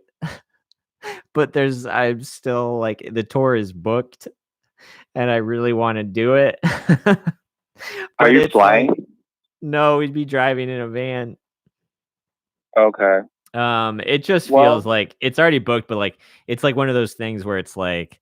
But I'm still like the tour is booked and I really want to do it. Are you flying? Like, no, we'd be driving in a van. Okay. It just feels like it's already booked, but like it's like one of those things where it's like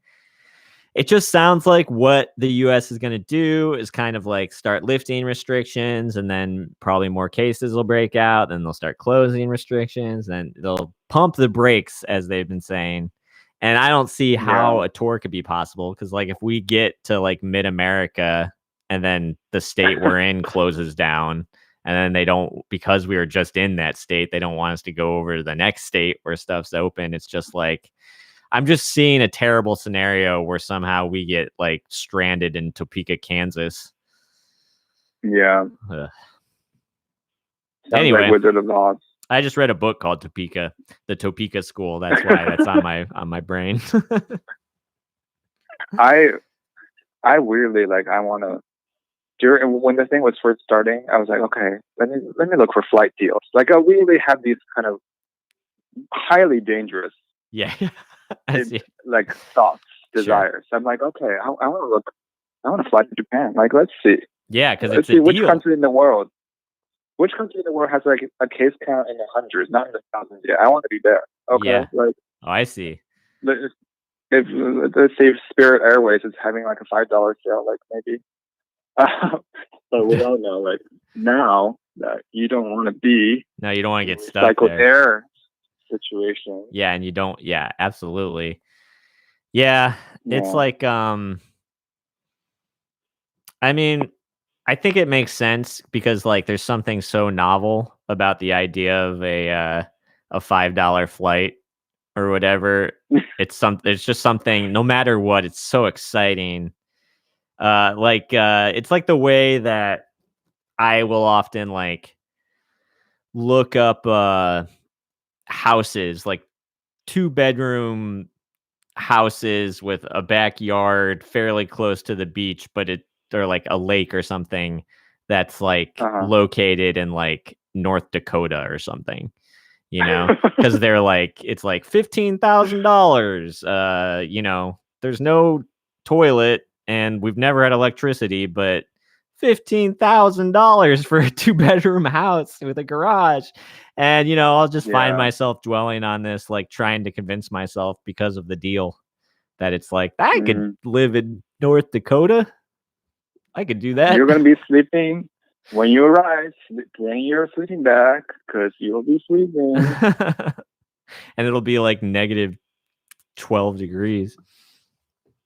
it just sounds like what the US is going to do is kind of like start lifting restrictions and then probably more cases will break out. Then they'll start closing restrictions. Then they'll pump the brakes, as they've been saying. And I don't see how a tour could be possible because like if we get to like mid-America and then the state we're in closes down and then they don't, because we were just in that state, they don't want us to go over to the next state where stuff's open. It's just like, I'm just seeing a terrible scenario where somehow we get like stranded in Topeka, Kansas. Yeah. Anyway, like Wizard of Oz. I just read a book called Topeka, the Topeka School. That's why that's on my brain. I weirdly like I want to when the thing was first starting, I was like, okay, let me look for flight deals. Like, I really have these kind of highly dangerous, Yeah. I see. like thoughts, Sure. desires. I'm like, okay, I want to look. I want to fly to Japan. Like, let's see. Yeah, because Let's it's a see which deal. country in the world. Which country in the world has like a case count in the hundreds, not in the thousands yet? I want to be there. Okay, Yeah. like, Oh, I see. if let's say Spirit Airways is having like a $5 sale, like maybe. But we all know, like, now that you don't want to be No, you don't want to get in a stuck recycled there. air situation. Yeah, and you don't. Yeah, absolutely. Yeah, it's Yeah. like I mean, I think it makes sense because like there's something so novel about the idea of a $5 flight or whatever. It's just something, no matter what, it's so exciting. It's like the way that I will often like look up houses, like 2-bedroom houses with a backyard fairly close to the beach, but or like a lake or something that's like located in like North Dakota or something, because they're like, it's like $15,000. There's no toilet and we've never had electricity, but $15,000 for a 2-bedroom house with a garage. And, I'll just find myself dwelling on this, like trying to convince myself because of the deal that it's like, I could live in North Dakota. I could do that. You're going to be sleeping when you arrive, bring your sleeping bag because you'll be sleeping. And it'll be like negative 12 degrees.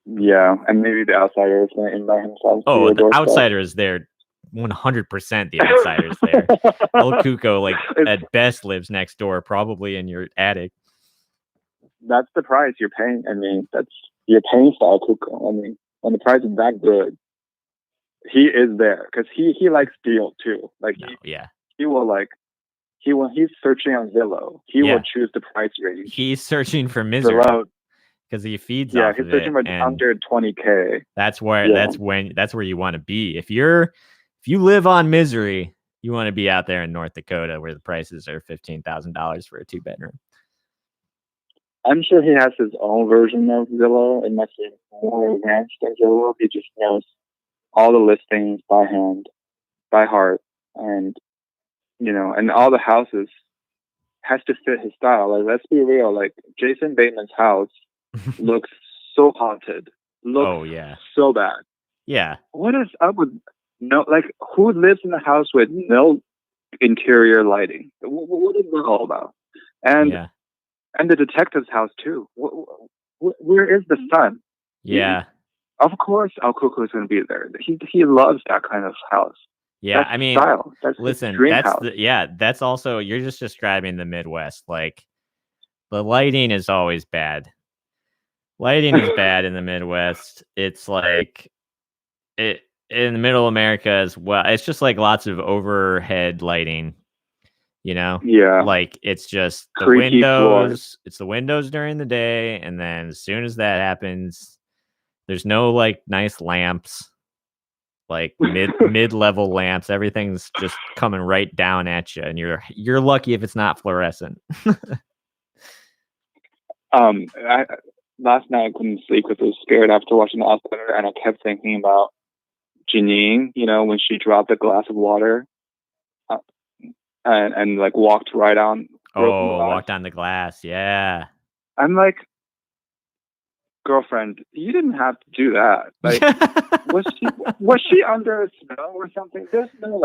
Yeah, and maybe the outsider is going to invite himself. Oh, the outsider is there. 100% the outsider's there. El Cuco, like, at best lives next door, probably in your attic. That's the price you're paying. I mean, you're paying for El Cuco. I mean, when the price is that good, he is there because he likes deal too. Like, he will like, when he's searching on Zillow, he will choose the price range. He's searching for misery because he feeds off of it. Yeah, he's searching for under $20K. That's where you want to be. If you live on misery, you want to be out there in North Dakota where the prices are $15,000 for a 2-bedroom. I'm sure he has his own version of Zillow. It must be more advanced than Zillow. He just knows all the listings by hand, by heart, and and all the houses has to fit his style. Like, let's be real. Like, Jason Bateman's house looks so haunted. Looks so bad. Yeah. What is up with who lives in a house with no interior lighting? What is that all about? And the detective's house too. Where is the sun? Yeah. Of course, El Cuco is going to be there. He loves that kind of house. Yeah, I mean, style. That's listen, dream house. That's also, you're just describing the Midwest. Like, the lighting is always bad. Lighting is bad in the Midwest. It's like in the middle America as well. It's just like lots of overhead lighting. Yeah. Like, it's just the windows. It's the windows during the day, and then as soon as that happens, there's no like nice lamps. Like mid-level lamps, everything's just coming right down at you, and you're lucky if it's not fluorescent. Last night I couldn't sleep because I was scared after watching The Outsider, and I kept thinking about Janine. When she dropped a glass of water, and like walked right on. Walked on the glass. Yeah. I'm like, girlfriend, you didn't have to do that. Like, was she under a spell or something? There's no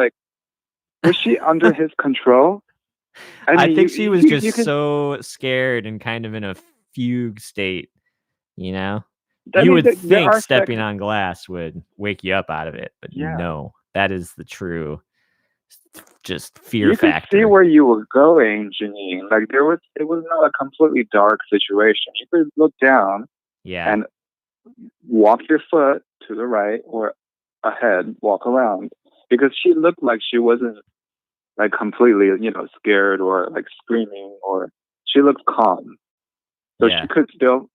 was she under his control? I think she was just so scared and kind of in a fugue state. You would think stepping on glass would wake you up out of it, but no, that is the true just fear factor. You could see where you were going, Janine. Like, it was not a completely dark situation. You could look down. Yeah. And walk your foot to the right or ahead, walk around. Because she looked like she wasn't like completely, scared or like screaming, or she looked calm. So she could still.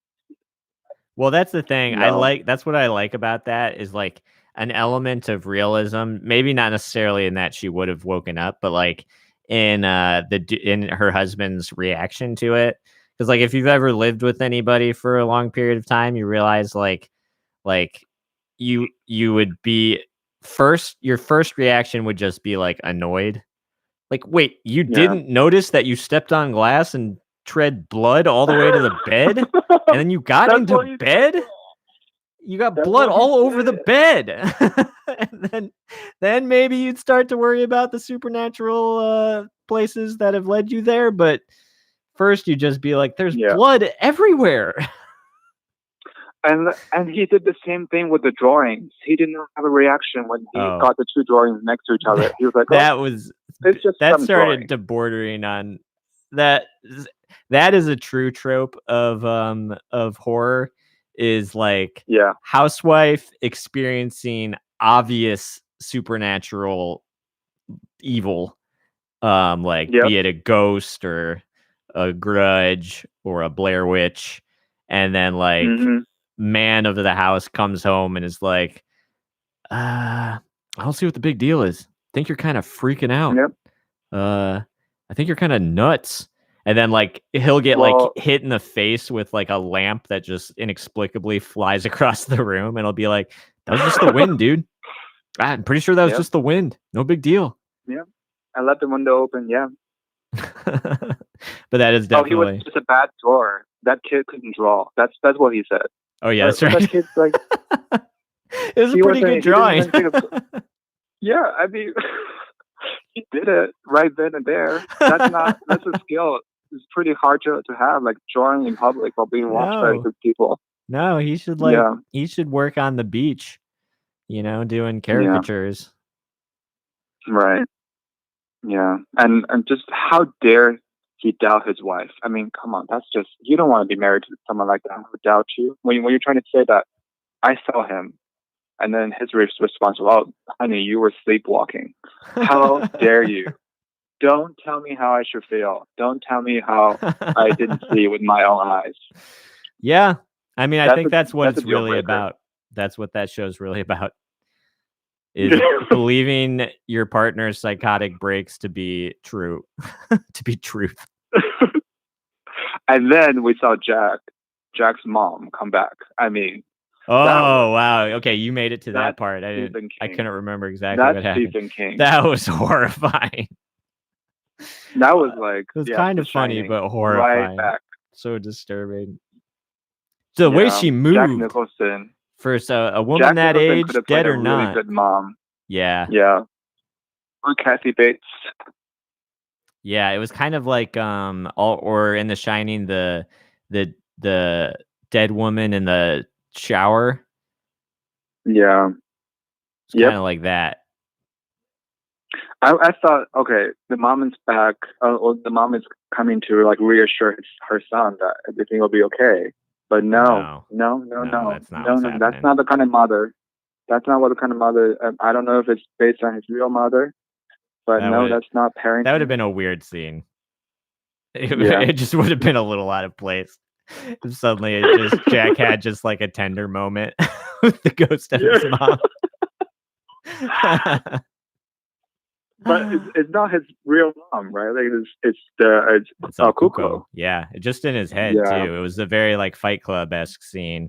Well, that's the thing. That's what I like about that is, like, an element of realism, maybe not necessarily in that she would have woken up, but like in in her husband's reaction to it. Because like if you've ever lived with anybody for a long period of time, you realize like you would be your first reaction would just be like annoyed. Like, wait, you didn't notice that you stepped on glass and tread blood all the way to the bed, and then you got into bed? You got blood all over the bed. And then maybe you'd start to worry about the supernatural places that have led you there, but first you just be like, there's blood everywhere. And he did the same thing with the drawings. He didn't have a reaction when he got the two drawings next to each other. He was like, that started to bordering on that. That is a true trope of horror, is like housewife experiencing obvious supernatural evil, be it a ghost or a grudge or a Blair Witch, and then like man of the house comes home and is like, I don't see what the big deal is. I think you're kind of freaking out. I think you're kind of nuts. And then like he'll get like hit in the face with like a lamp that just inexplicably flies across the room, and he'll be like, that was just the wind, dude. I'm pretty sure that was just the wind. No big deal. Yeah. I left the window open, But that is definitely... he was just a bad drawer. That kid couldn't draw. That's what he said. Oh yeah, that's right. That kid's like, it was a pretty good drawing. Yeah, I mean, he did it right then and there. That's a skill. It's pretty hard to have, like drawing in public while being watched by good people. No, he should he should work on the beach, doing caricatures. Right. Yeah. And just how dare he doubt his wife? I mean, come on, that's just, you don't want to be married to someone like that who doubts you. When you're trying to say that, I saw him, and then his response was, "Oh, honey, you were sleepwalking. How dare you? Don't tell me how I should feel. Don't tell me how I didn't see with my own eyes." Yeah. I mean, I think that's what it's really about. That's what that show's really about. Is believing your partner's psychotic breaks to be true, to be truth. And then we saw Jack's mom come back. I mean, wow. Okay, you made it to that part. I couldn't remember exactly what happened. Stephen King. That was horrifying. That was like, it was kind of funny, but horrifying. Right back. So disturbing. The way she moved. Jack Nicholson. For a woman that age, dead or not. Really good mom. Yeah. Yeah. Or Kathy Bates. Yeah, it was kind of like or in The Shining, the dead woman in the shower. Yeah. It's kind of like that. I thought, okay, the mom is back. The mom is coming to like reassure her son that everything will be okay. But no. That's not the kind of mother. That's not what the kind of mother. I don't know if it's based on his real mother, but that's not parenting. That would have been a weird scene. It just would have been a little out of place. If suddenly Jack had just like a tender moment with the ghost of his mom. But it's not his real mom, right? Like it's Cuco. Yeah, just in his head too. It was a very like Fight Club-esque scene.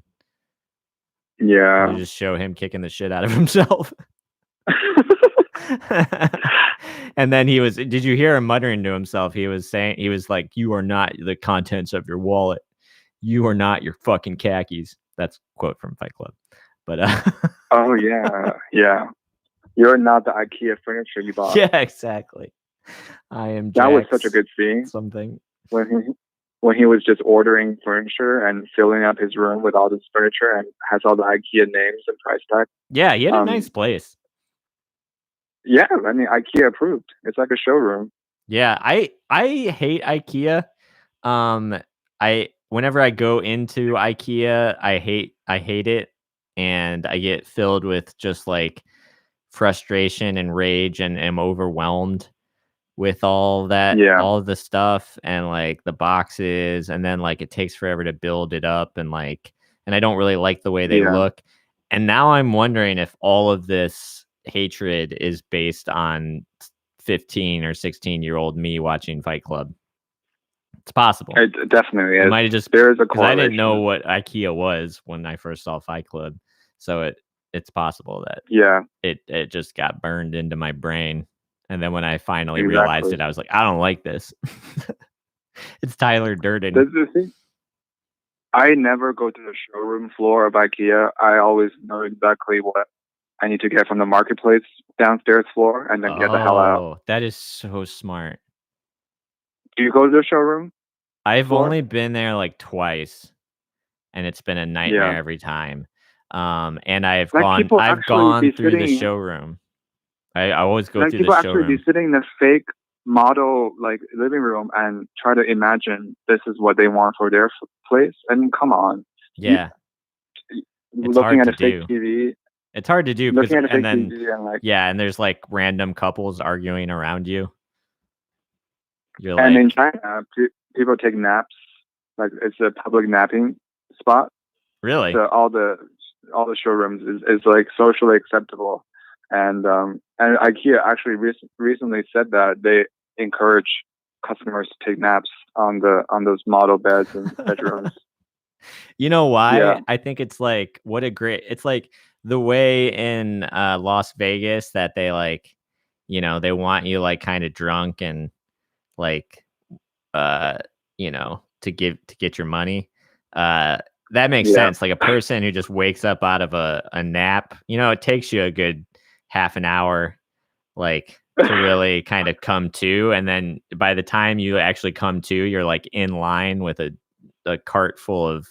Yeah, you just show him kicking the shit out of himself. And then did you hear him muttering to himself? He was like, "You are not the contents of your wallet. You are not your fucking khakis." That's a quote from Fight Club. But oh yeah. You're not the IKEA furniture you bought. Yeah, exactly. I am. That was such a good scene. Something when he was just ordering furniture and filling up his room with all this furniture and has all the IKEA names and price tag. Yeah, he had a nice place. Yeah, I mean IKEA approved. It's like a showroom. Yeah, I hate IKEA. Whenever I go into IKEA, I hate it, and I get filled with just like frustration and rage, and am overwhelmed with all that, all of the stuff, and like the boxes, and then like it takes forever to build it up, and I don't really like the way they look. And now I'm wondering if all of this hatred is based on 15 or 16-year-old me watching Fight Club. It's possible. It definitely is. It might have just, there is a because I didn't correlation. know what IKEA was when I first saw Fight Club, so it's possible that it just got burned into my brain, and then when I finally realized it, I was like, I don't like this. It's Tyler Durden. This is the thing. I never go to the showroom floor of IKEA. I always know exactly what I need to get from the marketplace downstairs floor, and then get the hell out. Oh, that is so smart. Do you go to the showroom? I've only been there like twice, and it's been a nightmare every time. And I've gone through the showroom. I always go through the showroom. People actually be sitting in the fake model like living room and try to imagine this is what they want for their place. I mean, come on. Yeah. It's looking at a fake TV. It's hard to do because, and then and there's like random couples arguing around you. You're and in China, people take naps. Like it's a public napping spot. Really? So all the showrooms is like socially acceptable. And IKEA actually recently said that they encourage customers to take naps on those model beds and bedrooms. You know why? Yeah. I think it's like it's like the way in Las Vegas that they like, they want you like kind of drunk and like to get your money. That makes sense. Like a person who just wakes up out of a nap, it takes you a good half an hour like to really kind of come to, and then by the time you actually come to, you're like in line with a cart full of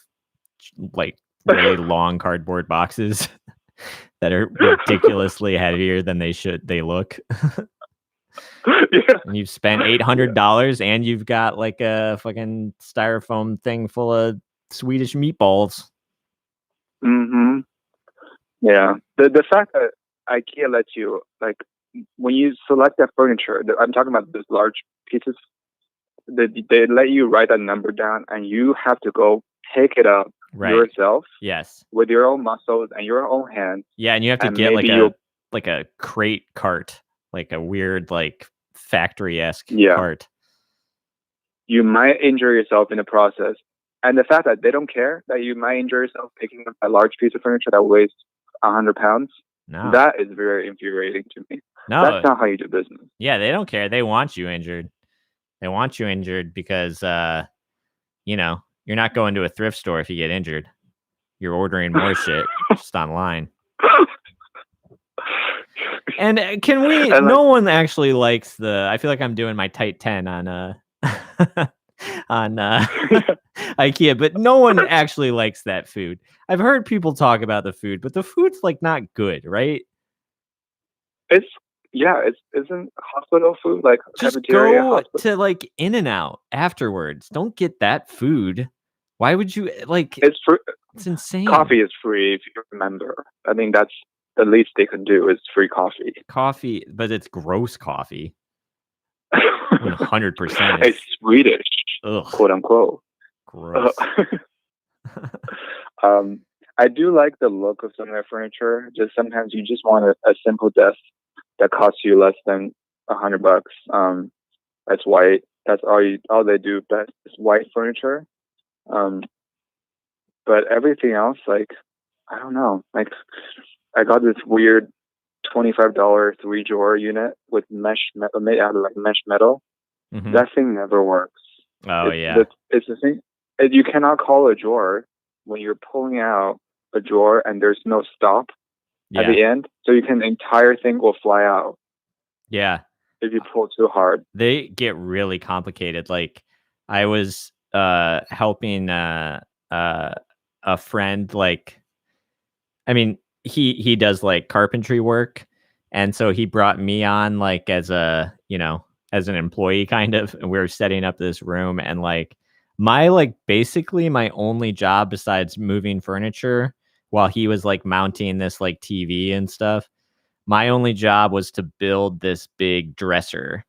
like really long cardboard boxes that are ridiculously heavier than they look. And you've spent $800 and you've got like a fucking styrofoam thing full of Swedish meatballs. Mm-hmm. Yeah. The fact that IKEA lets you, like, when you select that furniture, I'm talking about those large pieces, they let you write that number down and you have to go pick it up yourself. Yes. With your own muscles and your own hands. Yeah, and you have to get like a crate cart, like a weird like factory-esque cart. You might injure yourself in the process. And the fact that they don't care that you might injure yourself picking up a large piece of furniture that weighs 100 pounds, that is very infuriating to me. No, that's not how you do business. Yeah, they don't care. They want you injured. They want you injured because, you're not going to a thrift store if you get injured. You're ordering more shit just online. And can we? No one actually likes I feel like I'm doing my tight 10 on on IKEA, but no one actually likes that food. I've heard people talk about the food, but the food's like not good, right? Isn't hospital food like just go to like In-N-Out afterwards. Don't get that food. Why would you like? It's insane. Coffee is free if you remember. I think that's the least they can do is free coffee. Coffee, but it's gross coffee. 100%. It's Swedish, quote unquote. Gross. I do like the look of some of their furniture. Just sometimes you just want a simple desk that costs you less than $100. That's white. That's all they do best is white furniture. But everything else, like, I don't know. Like, I got this weird $25 3-drawer unit with made out of like mesh metal. Mm-hmm. That thing never works. It's the thing. You cannot call a drawer when you're pulling out a drawer and there's no stop at the end, so the entire thing will fly out. Yeah, if you pull too hard, they get really complicated. Like I was helping a friend. Like, I mean, he does like carpentry work, and so he brought me on like as an employee kind of, and we were setting up this room, and like basically my only job besides moving furniture while he was like mounting this like TV and stuff, my only job was to build this big dresser,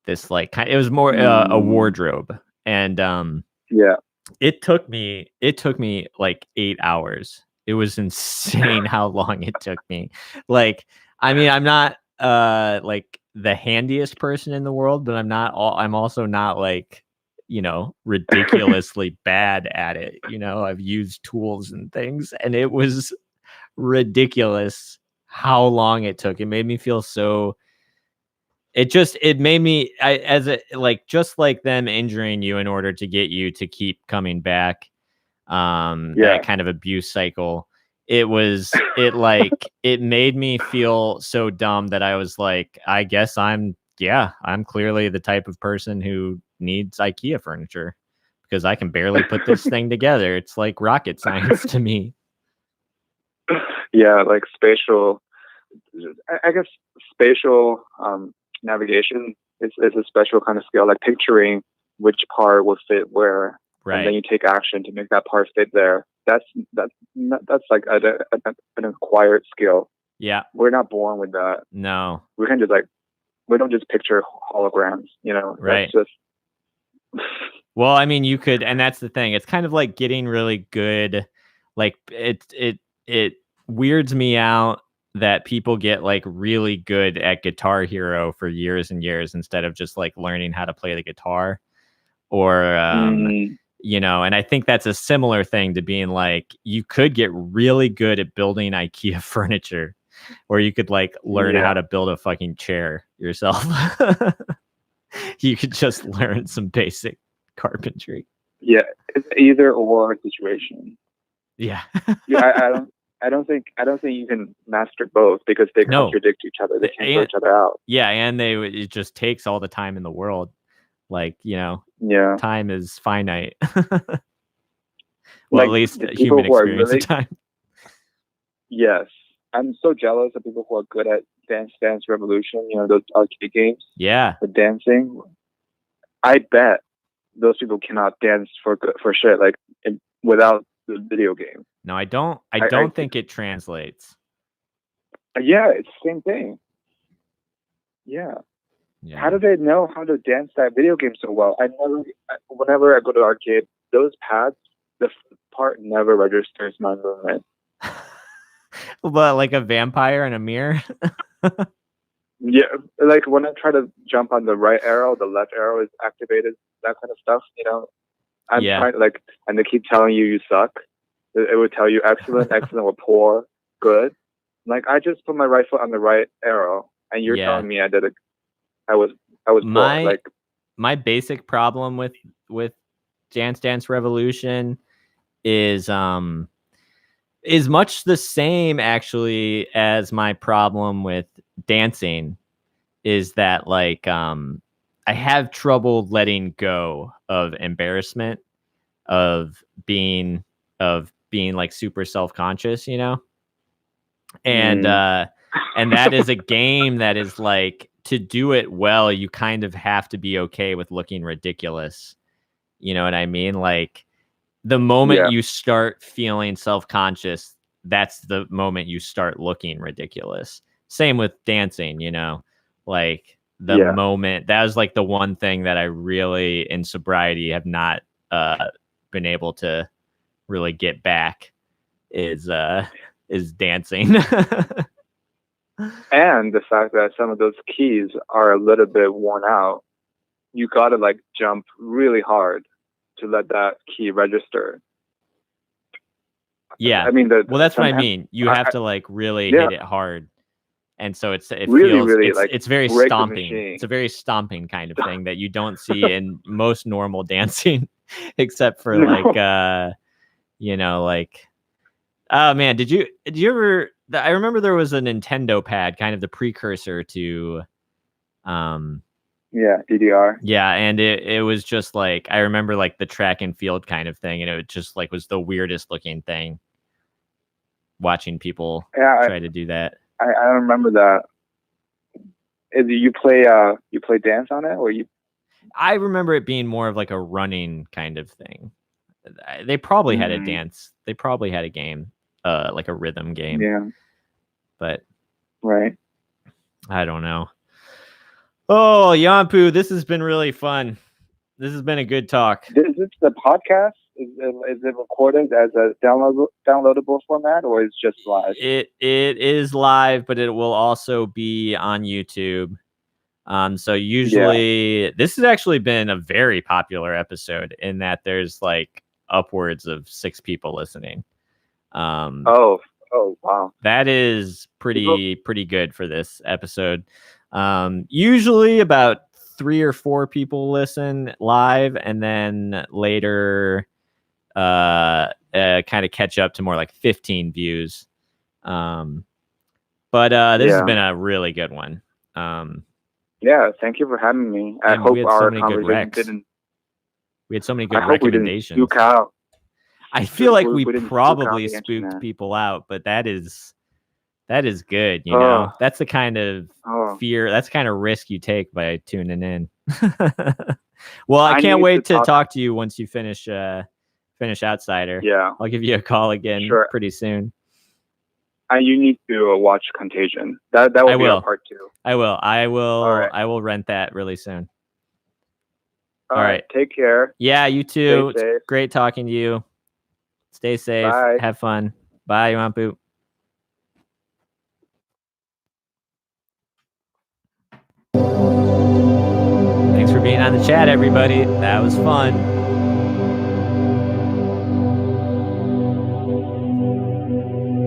this like it was more a wardrobe, and it took me like 8 hours It was insane how long it took me. Like, I mean, I'm not like the handiest person in the world, but I'm also not like, ridiculously bad at it. I've used tools and things, and it was ridiculous how long it took. It made me feel so it made me just like them injuring you in order to get you to keep coming back. That kind of abuse cycle. It made me feel so dumb that I was like, I guess I'm clearly the type of person who needs IKEA furniture because I can barely put this thing together. It's like rocket science to me. Yeah, like spatial, I guess spatial navigation is a special kind of skill, like picturing which part will fit where, right? And then you take action to make that part fit there. That's like an acquired skill. Yeah, we're not born with that. No, we can just we don't just picture holograms, right? That's just well, I mean, you could, and that's the thing. It's kind of like getting really good. Like it weirds me out that people get like really good at Guitar Hero for years and years instead of just like learning how to play the guitar, or and I think that's a similar thing to being like, you could get really good at building IKEA furniture, or you could like learn how to build a fucking chair yourself. You could just learn some basic carpentry. Yeah, it's either or situation. Yeah. I don't think you can master both because they contradict each other. They cancel each other out. Yeah, and it just takes all the time in the world. Like, time is finite. Well, at least human experience of time. Yes. I'm so jealous of people who are good at Dance Revolution, those arcade games. Yeah. The dancing. I bet those people cannot dance for shit, like without the video game. No, I don't think it translates. Yeah, it's the same thing. Yeah. How do they know how to dance that video game so well? Whenever I go to the arcade, those pads, the part never registers my movement. But like a vampire in a mirror? Yeah, like when I try to jump on the right arrow, the left arrow is activated, that kind of stuff, I'm trying and they keep telling you suck. It would tell you excellent, excellent, or poor, good. Like, I just put my right foot on the right arrow, and you're telling me I did it. I was poor. Like, my basic problem with Dance Revolution is much the same actually as my problem with dancing, is that like I have trouble letting go of embarrassment, of being like super self-conscious, and and that is a game that is like, to do it well, you kind of have to be okay with looking ridiculous. You know what I mean? Like, the moment you start feeling self-conscious, that's the moment you start looking ridiculous. Same with dancing, like the moment, that was like the one thing that I really in sobriety have not been able to really get back is dancing. And the fact that some of those keys are a little bit worn out, you gotta like jump really hard to let that key register. Yeah, I mean, that's what I mean. You have to like really hit it hard, and so it really, feels really it's very stomping. It's a very stomping kind of thing that you don't see in most normal dancing, except for like like, oh man, did you ever? I remember there was a Nintendo pad, kind of the precursor to DDR. Yeah, and it was just like, I remember like the track and field kind of thing, and it just like was the weirdest looking thing, watching people try to do that. I remember that. You play dance on it, or you? I remember it being more of like a running kind of thing. They probably had a dance. They probably had a game, like a rhythm game. Yeah. But right. I don't know. Oh, Yampu, this has been really fun. This has been a good talk. Is this the podcast? is it recorded as a downloadable format, or is it just live? It is live, but it will also be on YouTube. So usually this has actually been a very popular episode in that there's like upwards of 6 people listening. Oh wow. That is pretty good for this episode. Usually about 3 or 4 people listen live, and then later kind of catch up to more like 15 views. But this has been a really good one. Yeah, thank you for having me. I hope our conversation didn't. We had so many good recommendations. Spook out. I feel like we probably spooked people out, but that is good. You know, that's the kind of fear, that's the kind of risk you take by tuning in. Well, I can't wait to talk to you once you finish Outsider. Yeah, I'll give you a call again pretty soon. And you need to watch Contagion. That will be our part 2. I will. I will rent that really soon. All right. Take care. Yeah, you too. It's great talking to you. Stay safe. Bye. Have fun. Bye, Wampu. Thanks for being on the chat, everybody. That was fun.